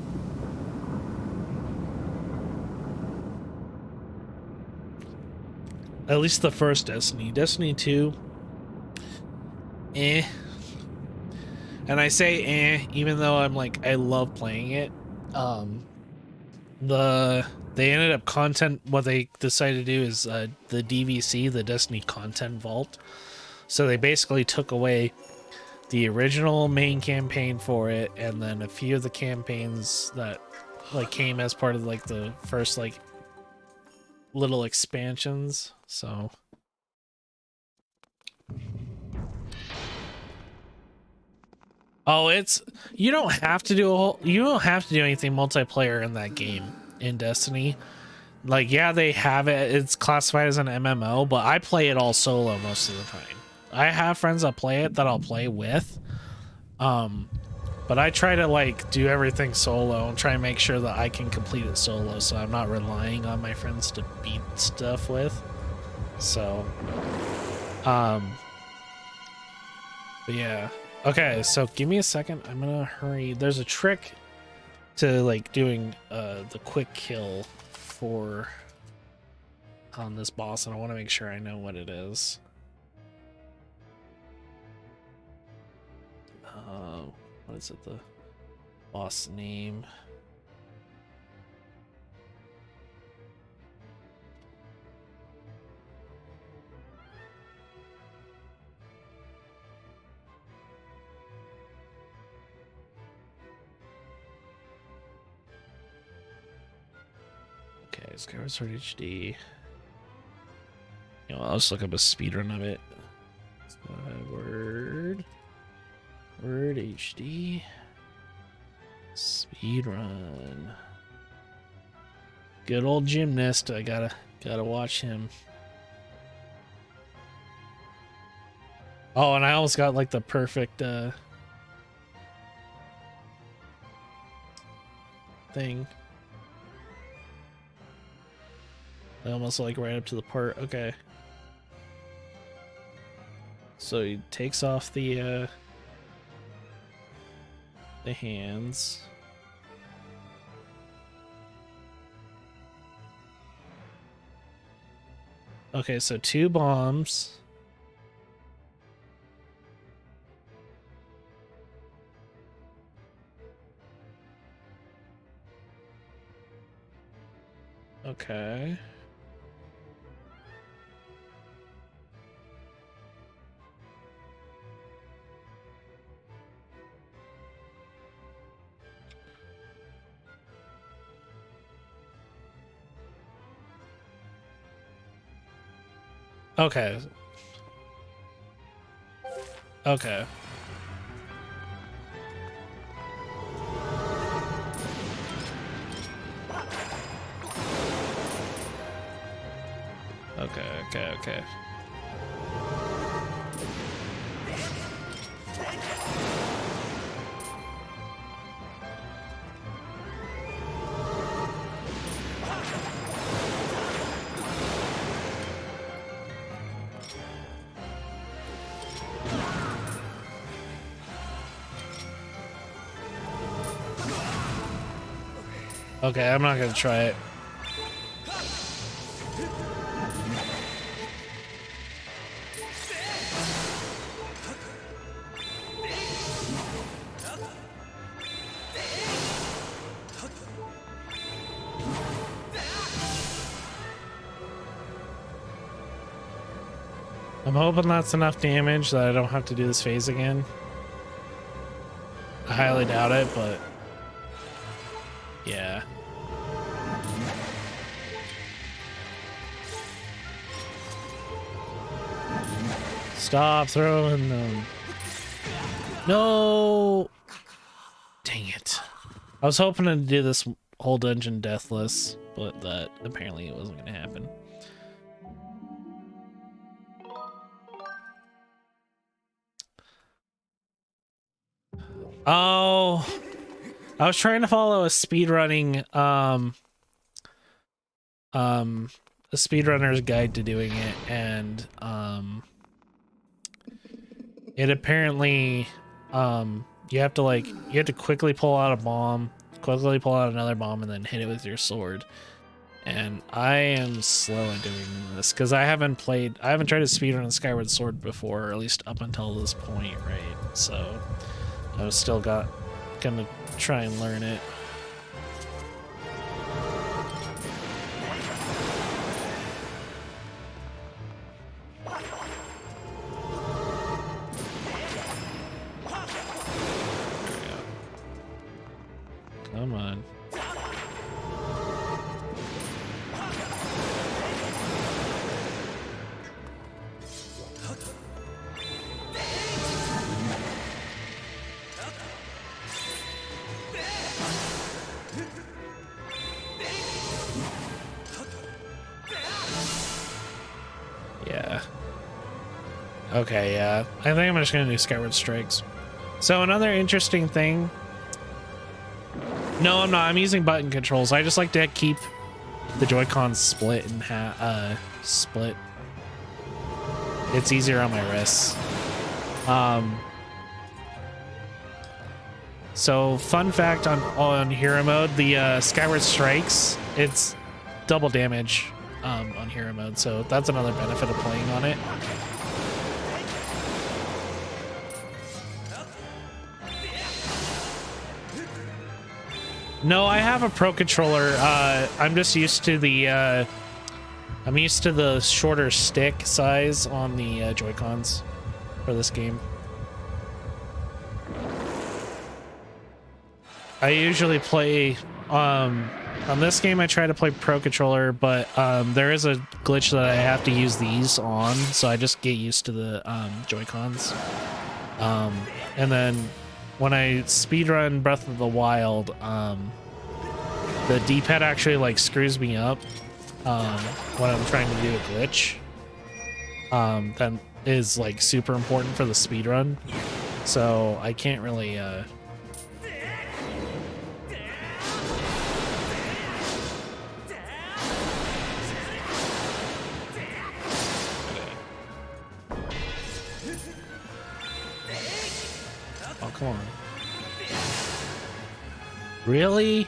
At least the first Destiny. Destiny 2, eh. And I say eh, even though I'm like, I love playing it. They ended up what they decided to do is the DVC, the Destiny Content Vault. So they basically took away the original main campaign for it, and then a few of the campaigns that like came as part of like the first like little expansions. So it's you don't have to do anything multiplayer in that game in Destiny. Like, yeah, they have it. It's classified as an MMO, but I play it all solo most of the time. I have friends that play it that I'll play with. But I try to like do everything solo and try and make sure that I can complete it solo, so I'm not relying on my friends to beat stuff with. So, but yeah. Okay, so give me a second. I'm gonna hurry. There's a trick to like doing the quick kill for on this boss, and I want to make sure I know what it is. What is it? The boss name? Okay, Skyward Sword HD. You know, I'll just look up a speedrun of it. Skyward Word HD speedrun. Good old gymnast. I gotta watch him. Oh, and I almost got like the perfect thing. I almost like right up to the part. Okay. So he takes off the hands. Okay, so 2 bombs. Okay. Okay. Okay. Okay. Okay, I'm not gonna try it. I'm hoping that's enough damage that I don't have to do this phase again. I highly doubt it, but yeah. Stop throwing them. No! Dang it. I was hoping to do this whole dungeon deathless, but that apparently it wasn't going to happen. Oh, I was trying to follow a speedrunning a speedrunner's guide to doing it, and it apparently you have to quickly pull out a bomb, quickly pull out another bomb, and then hit it with your sword. And I am slow at doing this because I haven't tried to speedrun Skyward Sword before, or at least up until this point, right? So I was still gonna try and learn it. Come on. Yeah. Okay, yeah. I think I'm just gonna do Skyward Strikes. So another interesting thing. No, I'm not. I'm using button controls. I just like to keep the Joy-Cons split in split. It's easier on my wrists. So fun fact on hero mode, the Skyward Strikes, it's double damage on hero mode, so that's another benefit of playing on it. No, I have a Pro controller. I'm just used to the shorter stick size on the Joy-Cons for this game. I usually play on this game. I try to play Pro controller, but there is a glitch that I have to use these on, so I just get used to the Joy-Cons. And then when I speedrun Breath of the Wild, the D-pad actually like screws me up when I'm trying to do a glitch. That is like super important for the speedrun, so I can't really Oh, come on. Really?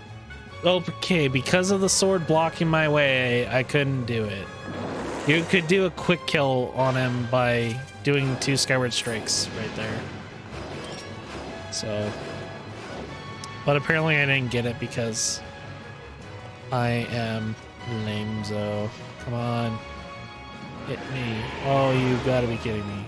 Okay, because of the sword blocking my way, I couldn't do it. You could do a quick kill on him by doing 2 Skyward Strikes right there. So, but apparently I didn't get it because I am lamezo. Come on. Hit me. Oh, you gotta be kidding me.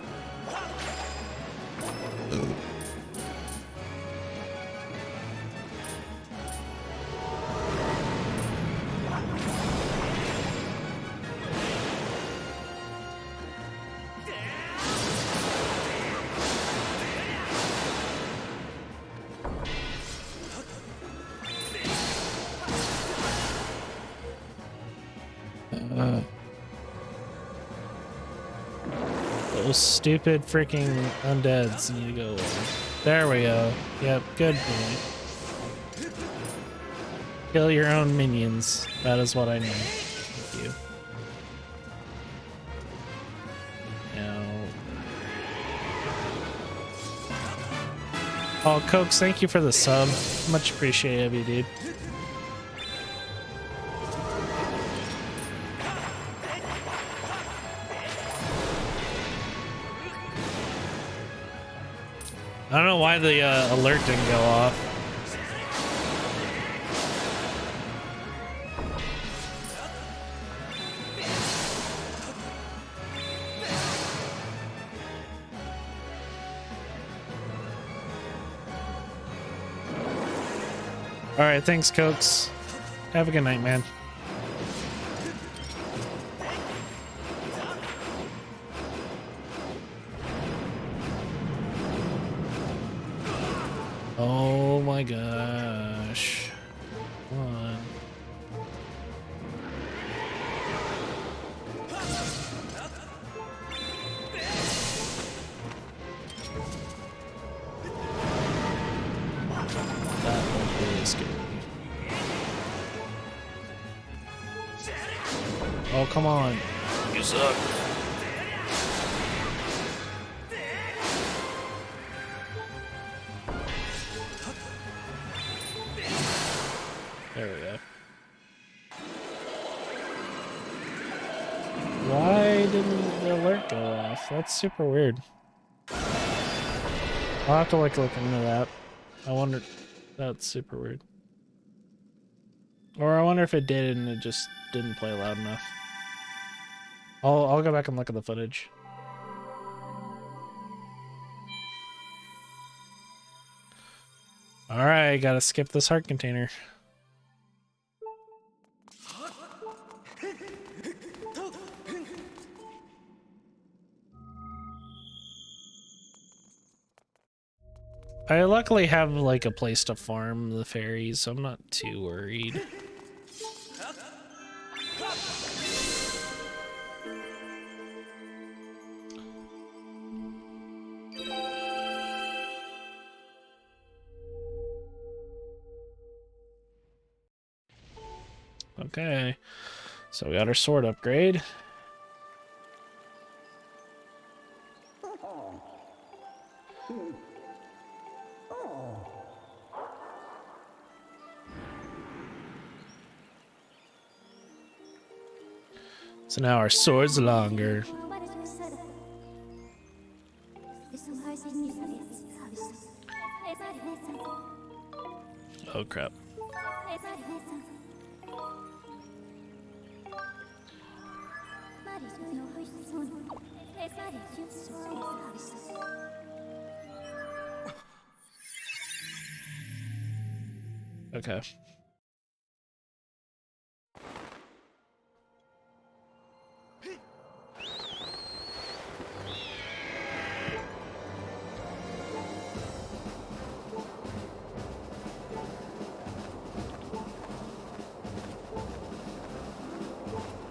Those stupid freaking undeads need to go away. There we go. Yep, good boy. Kill your own minions. That is what I need. Thank you. Now. Oh, Cokes, thank you for the sub. Much appreciated of you, dude. I don't know why the alert didn't go off. All right, thanks, Cokes. Have a good night, man. Oh my gosh. Come on. That was really scary. Oh, come on. You suck. There we go. Why didn't the alert go off? That's super weird. I'll have to like look into that. I wonder. That's super weird. Or I wonder if it did and it just didn't play loud enough. I'll go back and look at the footage. All right, gotta skip this heart container. I luckily have like a place to farm the fairies, so I'm not too worried. Okay, so we got our sword upgrade. So now our sword's longer. Oh crap. Okay.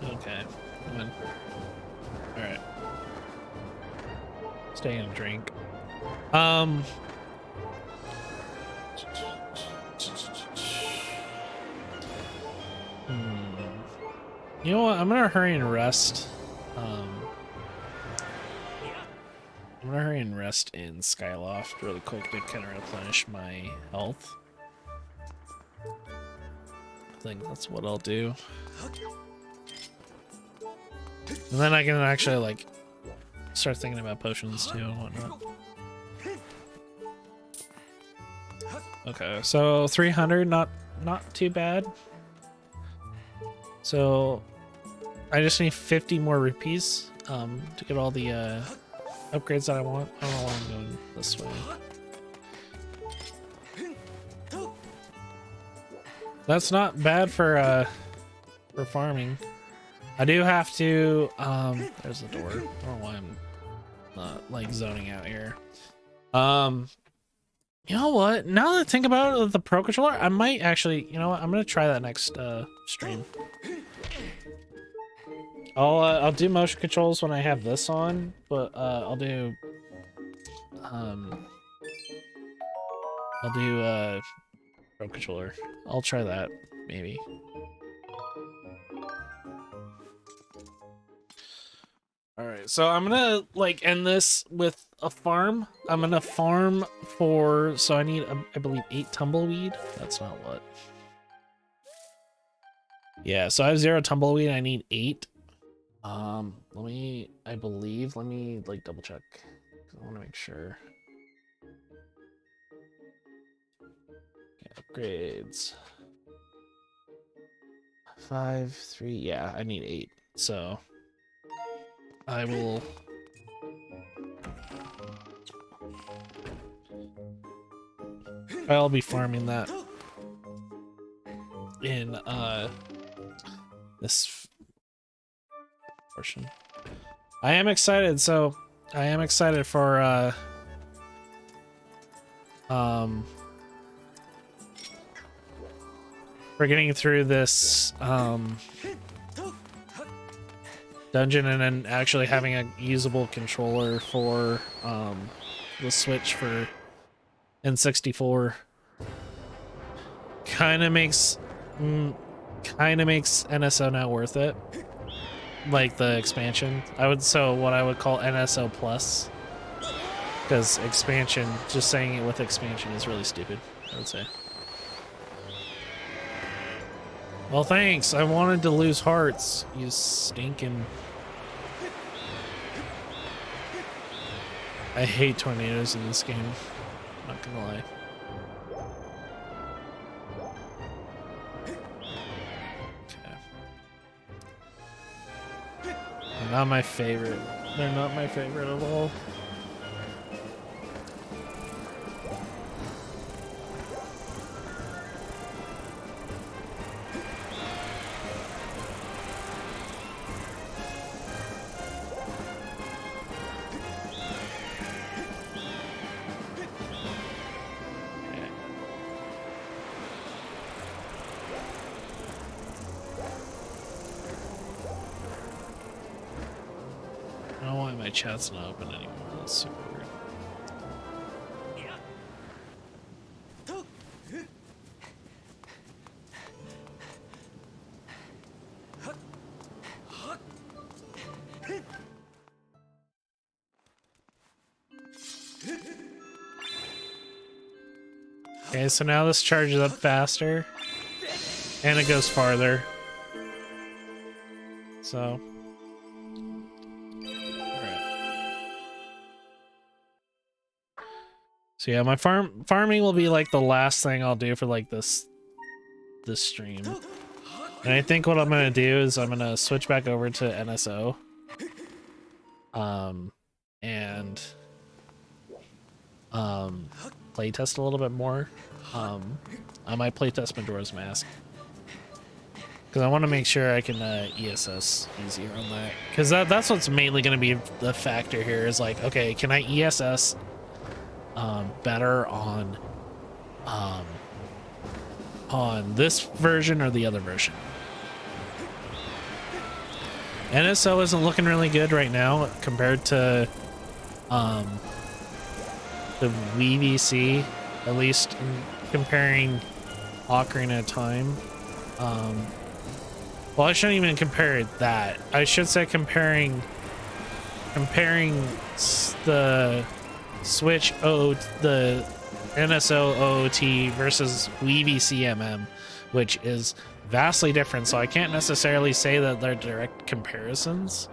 Okay. Come on. All right. Stay and drink. You know what? I'm gonna hurry and rest. I'm gonna hurry and rest in Skyloft really quick to kind of replenish my health. I think that's what I'll do. And then I can actually like start thinking about potions too and whatnot. Okay, so 300, not too bad. So I just need 50 more rupees to get all the upgrades that I want. I don't know why I'm going this way. That's not bad for farming. I do have to there's the door. I don't know why I'm not like zoning out here. You know what? Now that I think about it, the Pro Controller, I might actually, you know what? I'm gonna try that next stream. I'll do motion controls when I have this on, but I'll do Pro Controller. I'll try that maybe. All right, so I'm gonna like end this with a farm. I'm gonna farm for, so I need I believe 8 tumbleweed. That's not what. Yeah, so I have 0 tumbleweed. I need 8. Let me like double check. I want to make sure. Okay, upgrades. 5, 3. Yeah, I need 8. So I will. I'll be farming that in this portion. I am excited, so I am excited for getting through this dungeon and then actually having a usable controller for the Switch for N64. Kind of makes NSO not worth it. like the expansion. So what I would call NSO plus, because expansion, just saying it with expansion is really stupid, I would say. Well, thanks. I wanted to lose hearts. You stinking. I hate tornadoes in this game. Not gonna lie. Okay. They're not my favorite. They're not my favorite at all. I don't know why my chat's not open anymore. That's super weird. Okay, so now this charges up faster and it goes farther. So so yeah, my farming will be like the last thing I'll do for like this stream. And I think what I'm gonna do is I'm gonna switch back over to NSO. And playtest a little bit more. I might playtest Majora's Mask. Because I want to make sure I can ESS easier on that. Because that's what's mainly going to be the factor here is like, okay, can I ESS better on this version or the other version? NSO isn't looking really good right now compared to the Wii VC, at least comparing Ocarina of Time. Well, I shouldn't even compare that. I should say comparing the Switch the NSO OOT versus Wii VC which is vastly different. So I can't necessarily say that they're direct comparisons.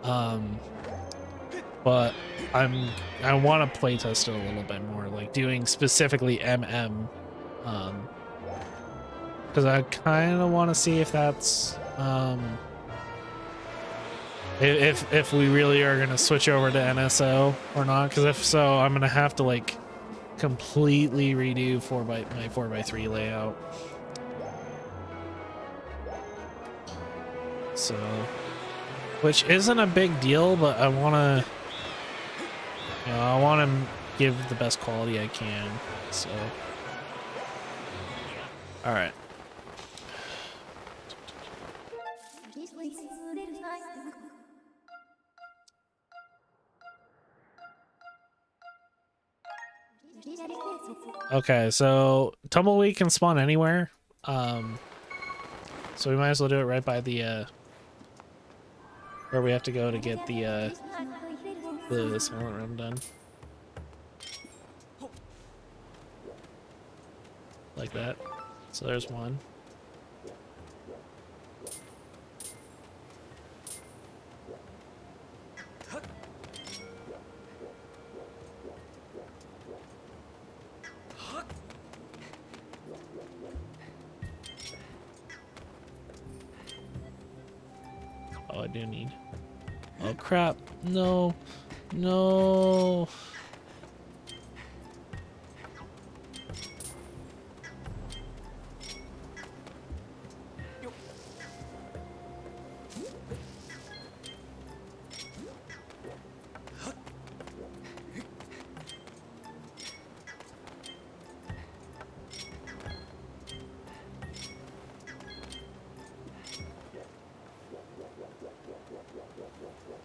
But I want to playtest it a little bit more, like doing specifically because I kind of want to see if that's if we really are gonna switch over to NSO or not. Because if so, I'm gonna have to like completely redo my 4x3 layout. So, which isn't a big deal, but I want to give the best quality I can. So, all right. Okay, so Tumbleweed can spawn anywhere. So we might as well do it right by the where we have to go to get the silent room done. Like that. So there's one. Oh, I do need. Oh crap! No, no.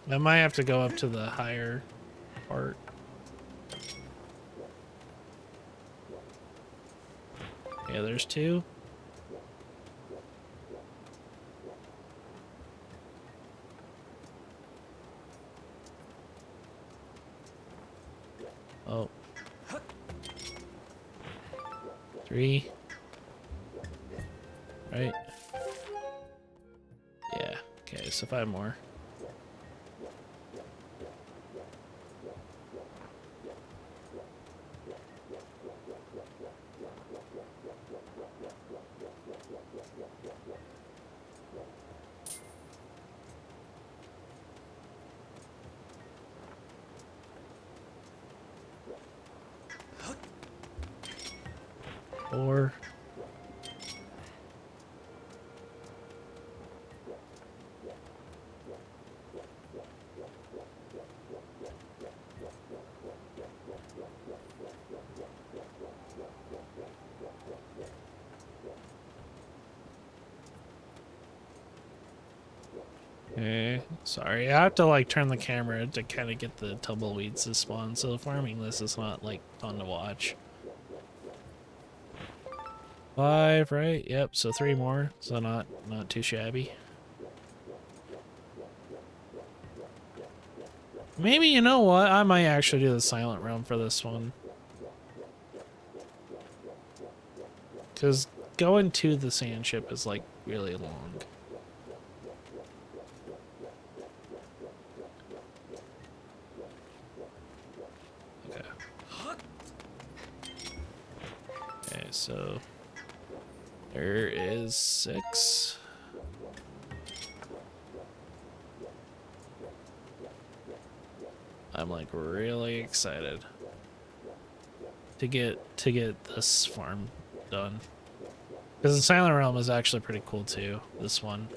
I might have to go up to the higher part. Yeah, there's two. Oh. 3. Right? Yeah. Okay, so 5 more. Four. Okay, sorry. I have to like turn the camera to kind of get the tumbleweeds to spawn, so farming this is not like fun to watch. 5, right? Yep, so 3 more, so not too shabby. Maybe, you know what? I might actually do the silent realm for this one. Because going to the sand ship is like really long. Okay. Okay, so there is 6. I'm like really excited to get this farm done. Because the Silent Realm is actually pretty cool too, this one.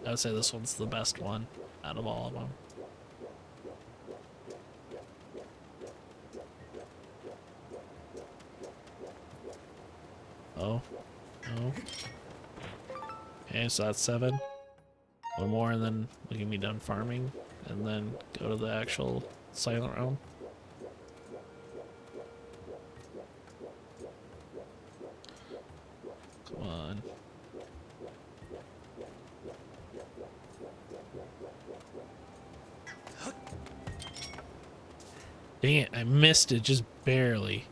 I would say this one's the best one out of all of them. Oh. Oh. Okay, so that's 7. 1 more and then we can be done farming. And then go to the actual Silent Realm. Come on. Dang it, I missed it just barely.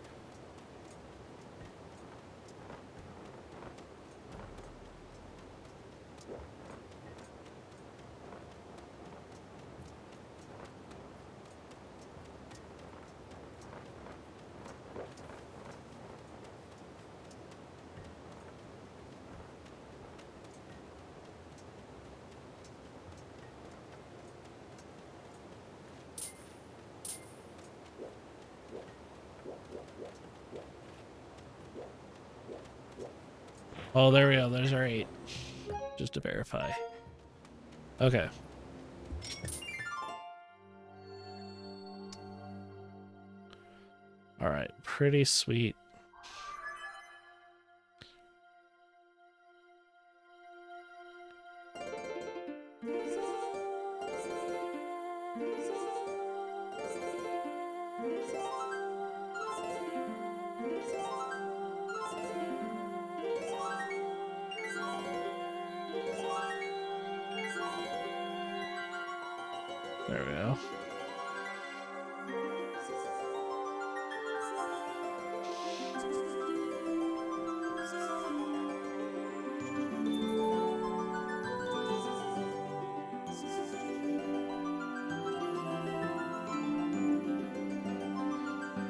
Oh, there we go. There's our 8. Just to verify. Okay. All right. Pretty sweet. There we go.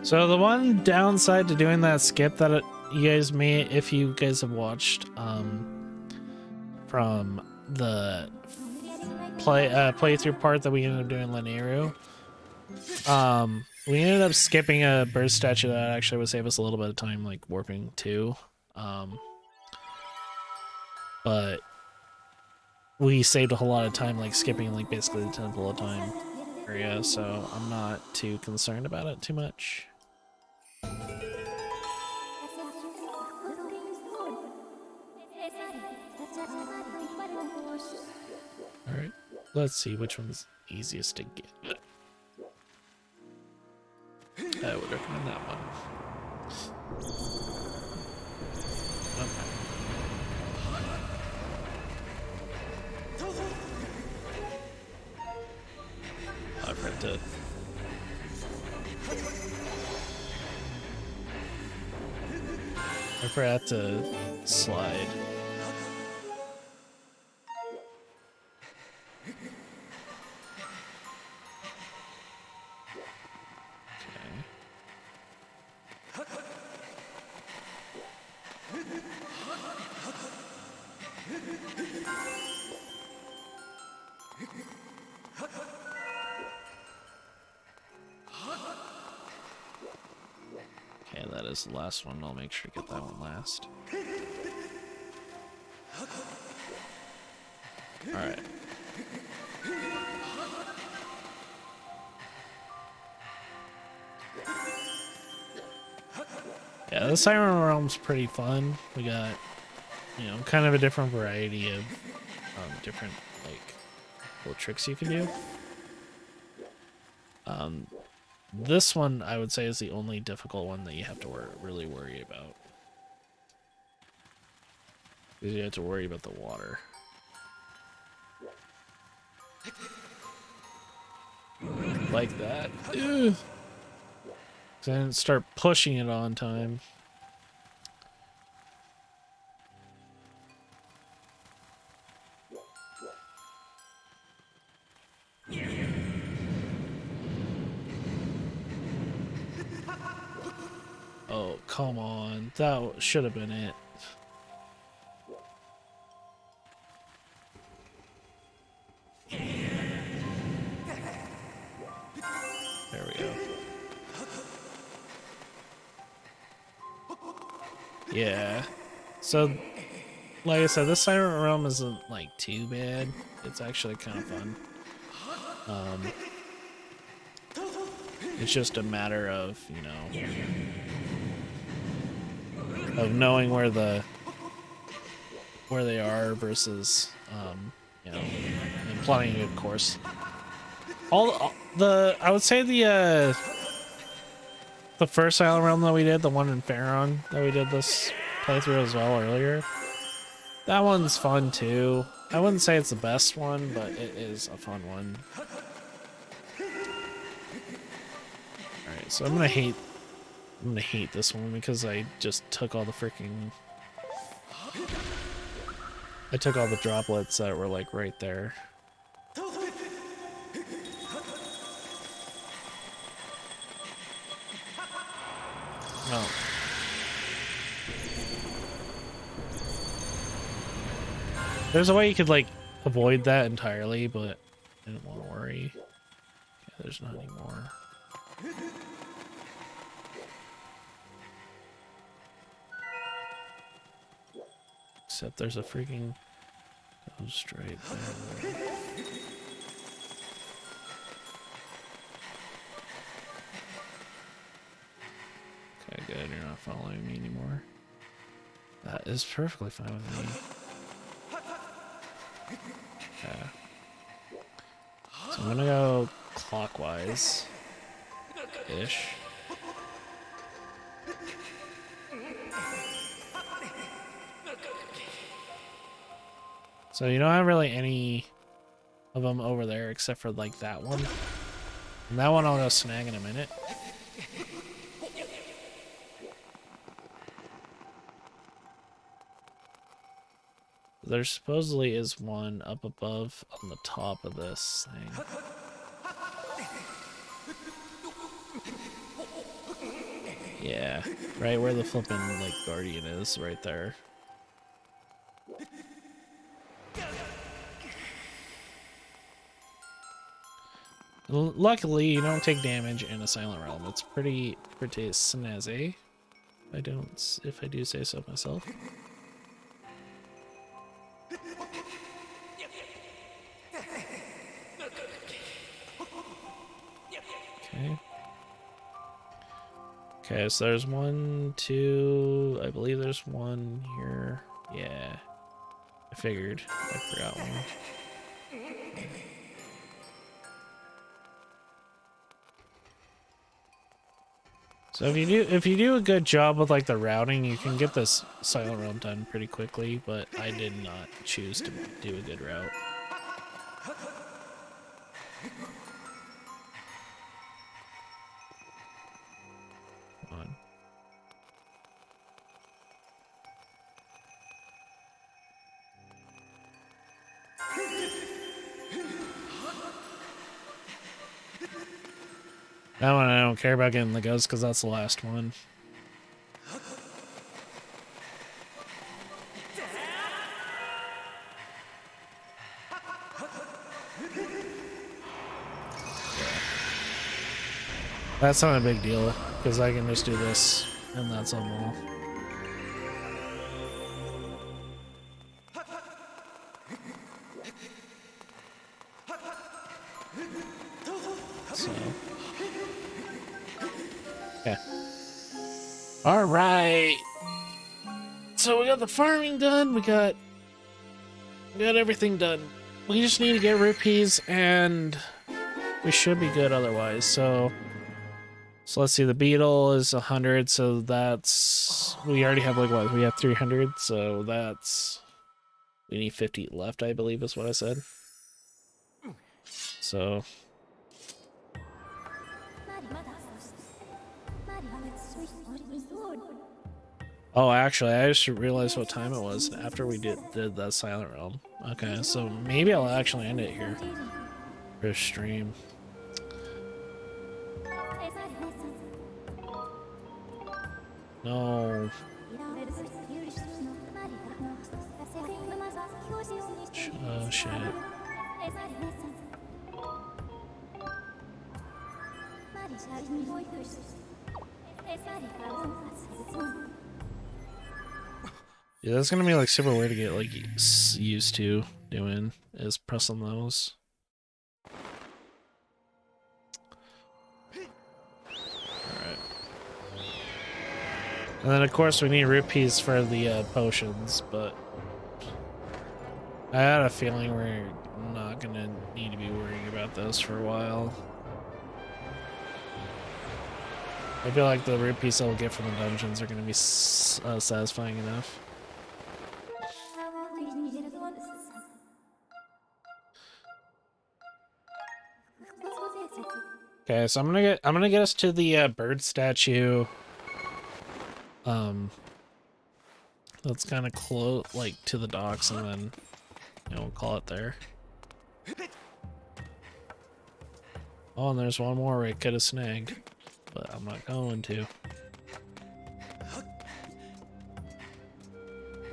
So the one downside to doing that skip that you guys may, if you guys have watched from the playthrough part that we ended up doing Linearu, we ended up skipping a bird statue that actually would save us a little bit of time, like warping too. But we saved a whole lot of time, like skipping like basically the 10th of time area, so I'm not too concerned about it too much. Alright, let's see which one's easiest to get. I would recommend that one. Okay. I've read it. I forgot to slide. Okay, that is the last one. I'll make sure to get that one last. Alright. Yeah, the Siren Realm's pretty fun. We got, you know, kind of a different variety of different, like, little tricks you can do. This one, I would say, is the only difficult one that you have to really worry about. Because you have to worry about the water. Like that. Ugh. So I didn't start pushing it on time. Oh, come on. That should have been it. There we go. Yeah. So, like I said, this Siren Realm isn't, like, too bad. It's actually kind of fun. It's just a matter of, you know, of knowing where they are versus, you know, and plotting a good course. I would say the first Silent Realm that we did, the one in Faron that we did this playthrough as well earlier, that one's fun too. I wouldn't say it's the best one, but it is a fun one. Alright, so I'm gonna hate this one because I just took all the freaking... I took all the droplets that were, like, right there. Oh. There's a way you could, like, avoid that entirely, but I didn't want to worry. Okay, there's not any more. Except there's a freaking... Go straight there. Okay, good. You're not following me anymore. That is perfectly fine with me. Okay. So I'm gonna go clockwise-ish. So you don't have really any of them over there except for, like, that one. And that one I'll go snag in a minute. There supposedly is one up above on the top of this thing. Yeah, right where the flippin', like, guardian is, right there. Luckily, you don't take damage in a Silent Realm. It's pretty snazzy. If I do say so myself. Okay. Okay, so there's 1, 2, I believe there's one here. Yeah. I figured. I forgot one. So if you do a good job with, like, the routing, you can get this Silent Realm done pretty quickly, but I did not choose to do a good route. Come on. That one I don't care about getting the ghost because that's the last one. That's not a big deal because I can just do this and that's on all. So. Okay. All right. So we got the farming done. We got everything done. We just need to get rupees and we should be good otherwise. So let's see. The beetle is 100. So that's, we already have like what? We have 300. So that's, we need 50 left, I believe is what I said. So. Oh, actually, I just realized what time it was after we did that Silent Realm. Okay, so maybe I'll actually end it here for stream. No. Oh, shit. Yeah, that's gonna be like super weird to get like used to doing is pressing those. Alright. And then of course we need rupees for the potions, but I had a feeling we're not gonna need to be worrying about those for a while. I feel like the rupees I'll get from the dungeons are gonna be satisfying enough. Okay, so I'm gonna get us to the bird statue. That's kind of close, like to the docks, and then we'll call it there. Oh, and there's one more where I could have snagged, but I'm not going to.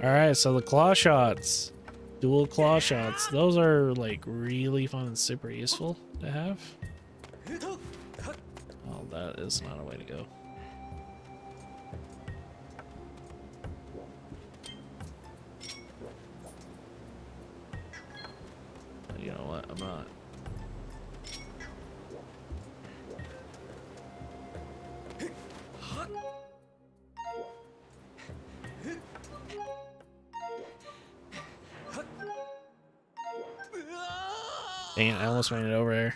All right, so the claw shots, dual claw shots. Those are like really fun and super useful to have. Oh, that is not a way to go. You know what? I'm not. Dang it, I almost made it over there.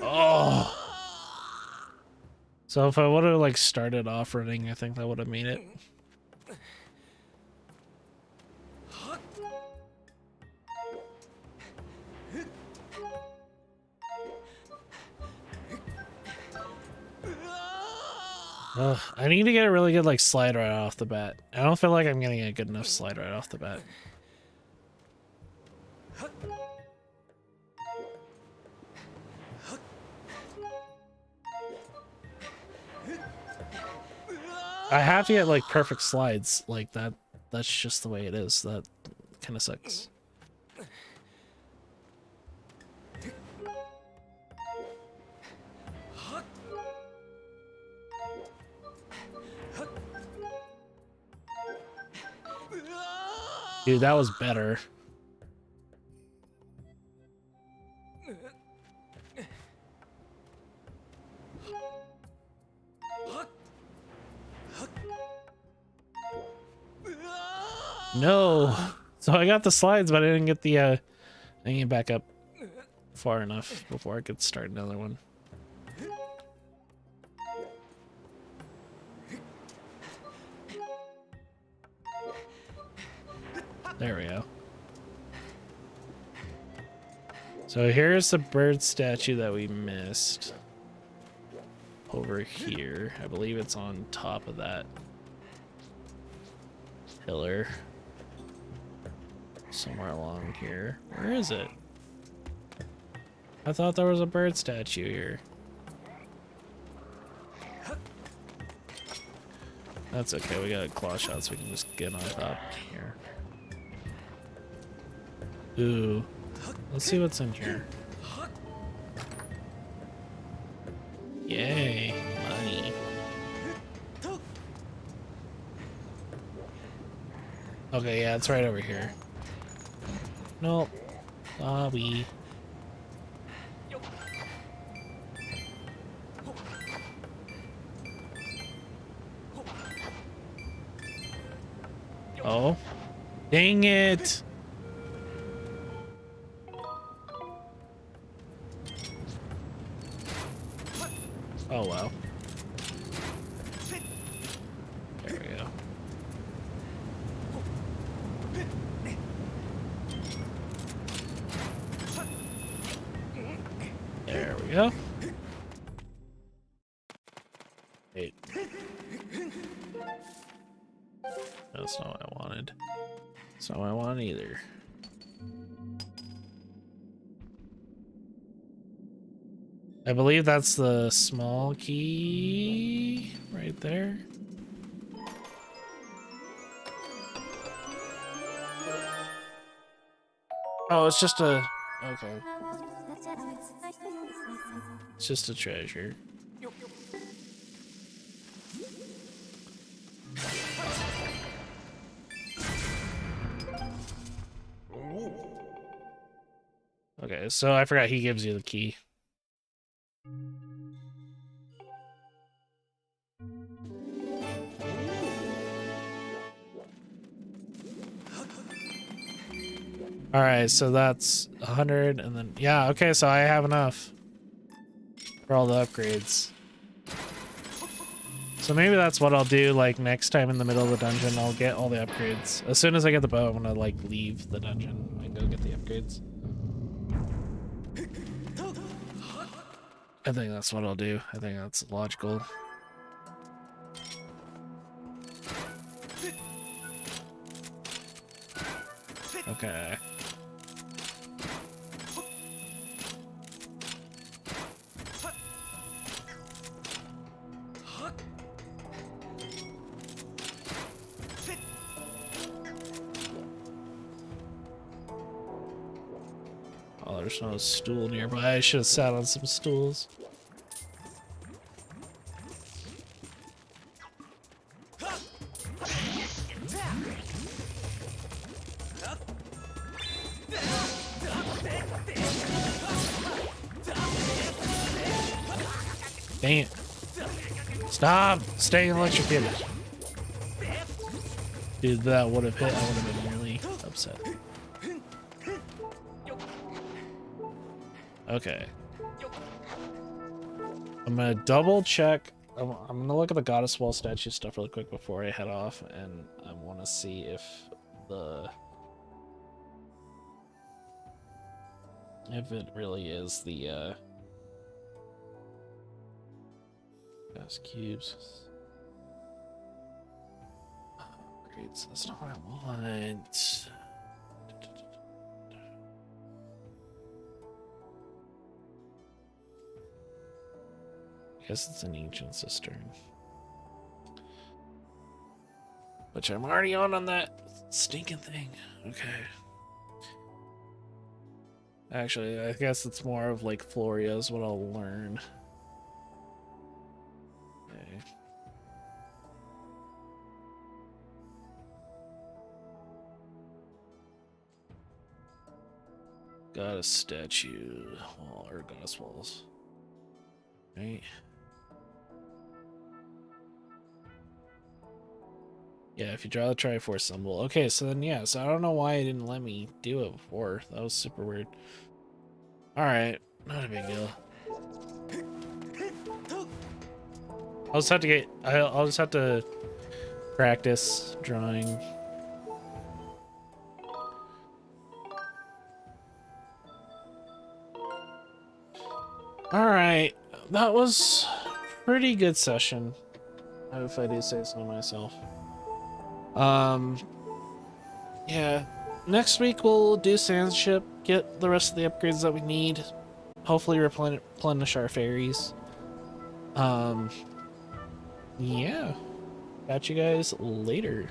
Oh. So if I would have like started off running, I think that would have made it. Ugh, I need to get a really good like slide right off the bat. I don't feel like I'm getting a good enough slide right off the bat. I have to get like perfect slides like that. That's just the way it is. That kind of sucks. Dude, that was better. No. So I got the slides, but I didn't get the I didn't get back up far enough before I could start another one. There we go. So here's the bird statue that we missed. over here. I believe it's on top of that pillar. Somewhere along here. Where is it? I thought there was a bird statue here. That's okay, we got a claw shot so we can just get on top here. Ooh. Let's see what's in here. Yay, money. Okay, yeah, it's right over here. Nope. Bobby. Oh. Dang it! Oh, wow. There we go. There we go. Wait. That's not what I wanted. That's not what I want either. I believe that's the small key right there. Oh, it's just a... Okay. It's just a treasure. Okay, so I forgot he gives you the key. All right, so that's 100, and then yeah, okay, so I have enough for all the upgrades. So maybe that's what I'll do. Like next time in the middle of the dungeon, I'll get all the upgrades. As soon as I get the bow, I'm gonna like leave the dungeon and go get the upgrades. I think that's what I'll do. I think that's logical. Okay. Oh, there's no stool nearby. I should have sat on some stools. Dang it. Stop staying electrocuted. Dude, that would have hit. I would have been really upset. Okay. I'm gonna double check. I'm gonna look at the Goddess Wall statue stuff really quick before I head off, and I want to see if it really is the gas cubes. Upgrades. That's not what I want. I guess it's an ancient cistern. Which I'm already on that stinking thing. Okay. Actually, I guess it's more of like Floria is what I'll learn. Okay. Goddess statue. Wall, or goddess walls. Right. Yeah, if you draw the Triforce symbol. Okay, so then yeah, so I don't know why it didn't let me do it before. That was super weird. Alright, not a big deal. I'll just have to practice drawing. Alright, that was pretty good session, if I do say so myself. Yeah. Next week we'll do Sans Ship, get the rest of the upgrades that we need. Hopefully replenish our fairies. Yeah. Catch you guys later.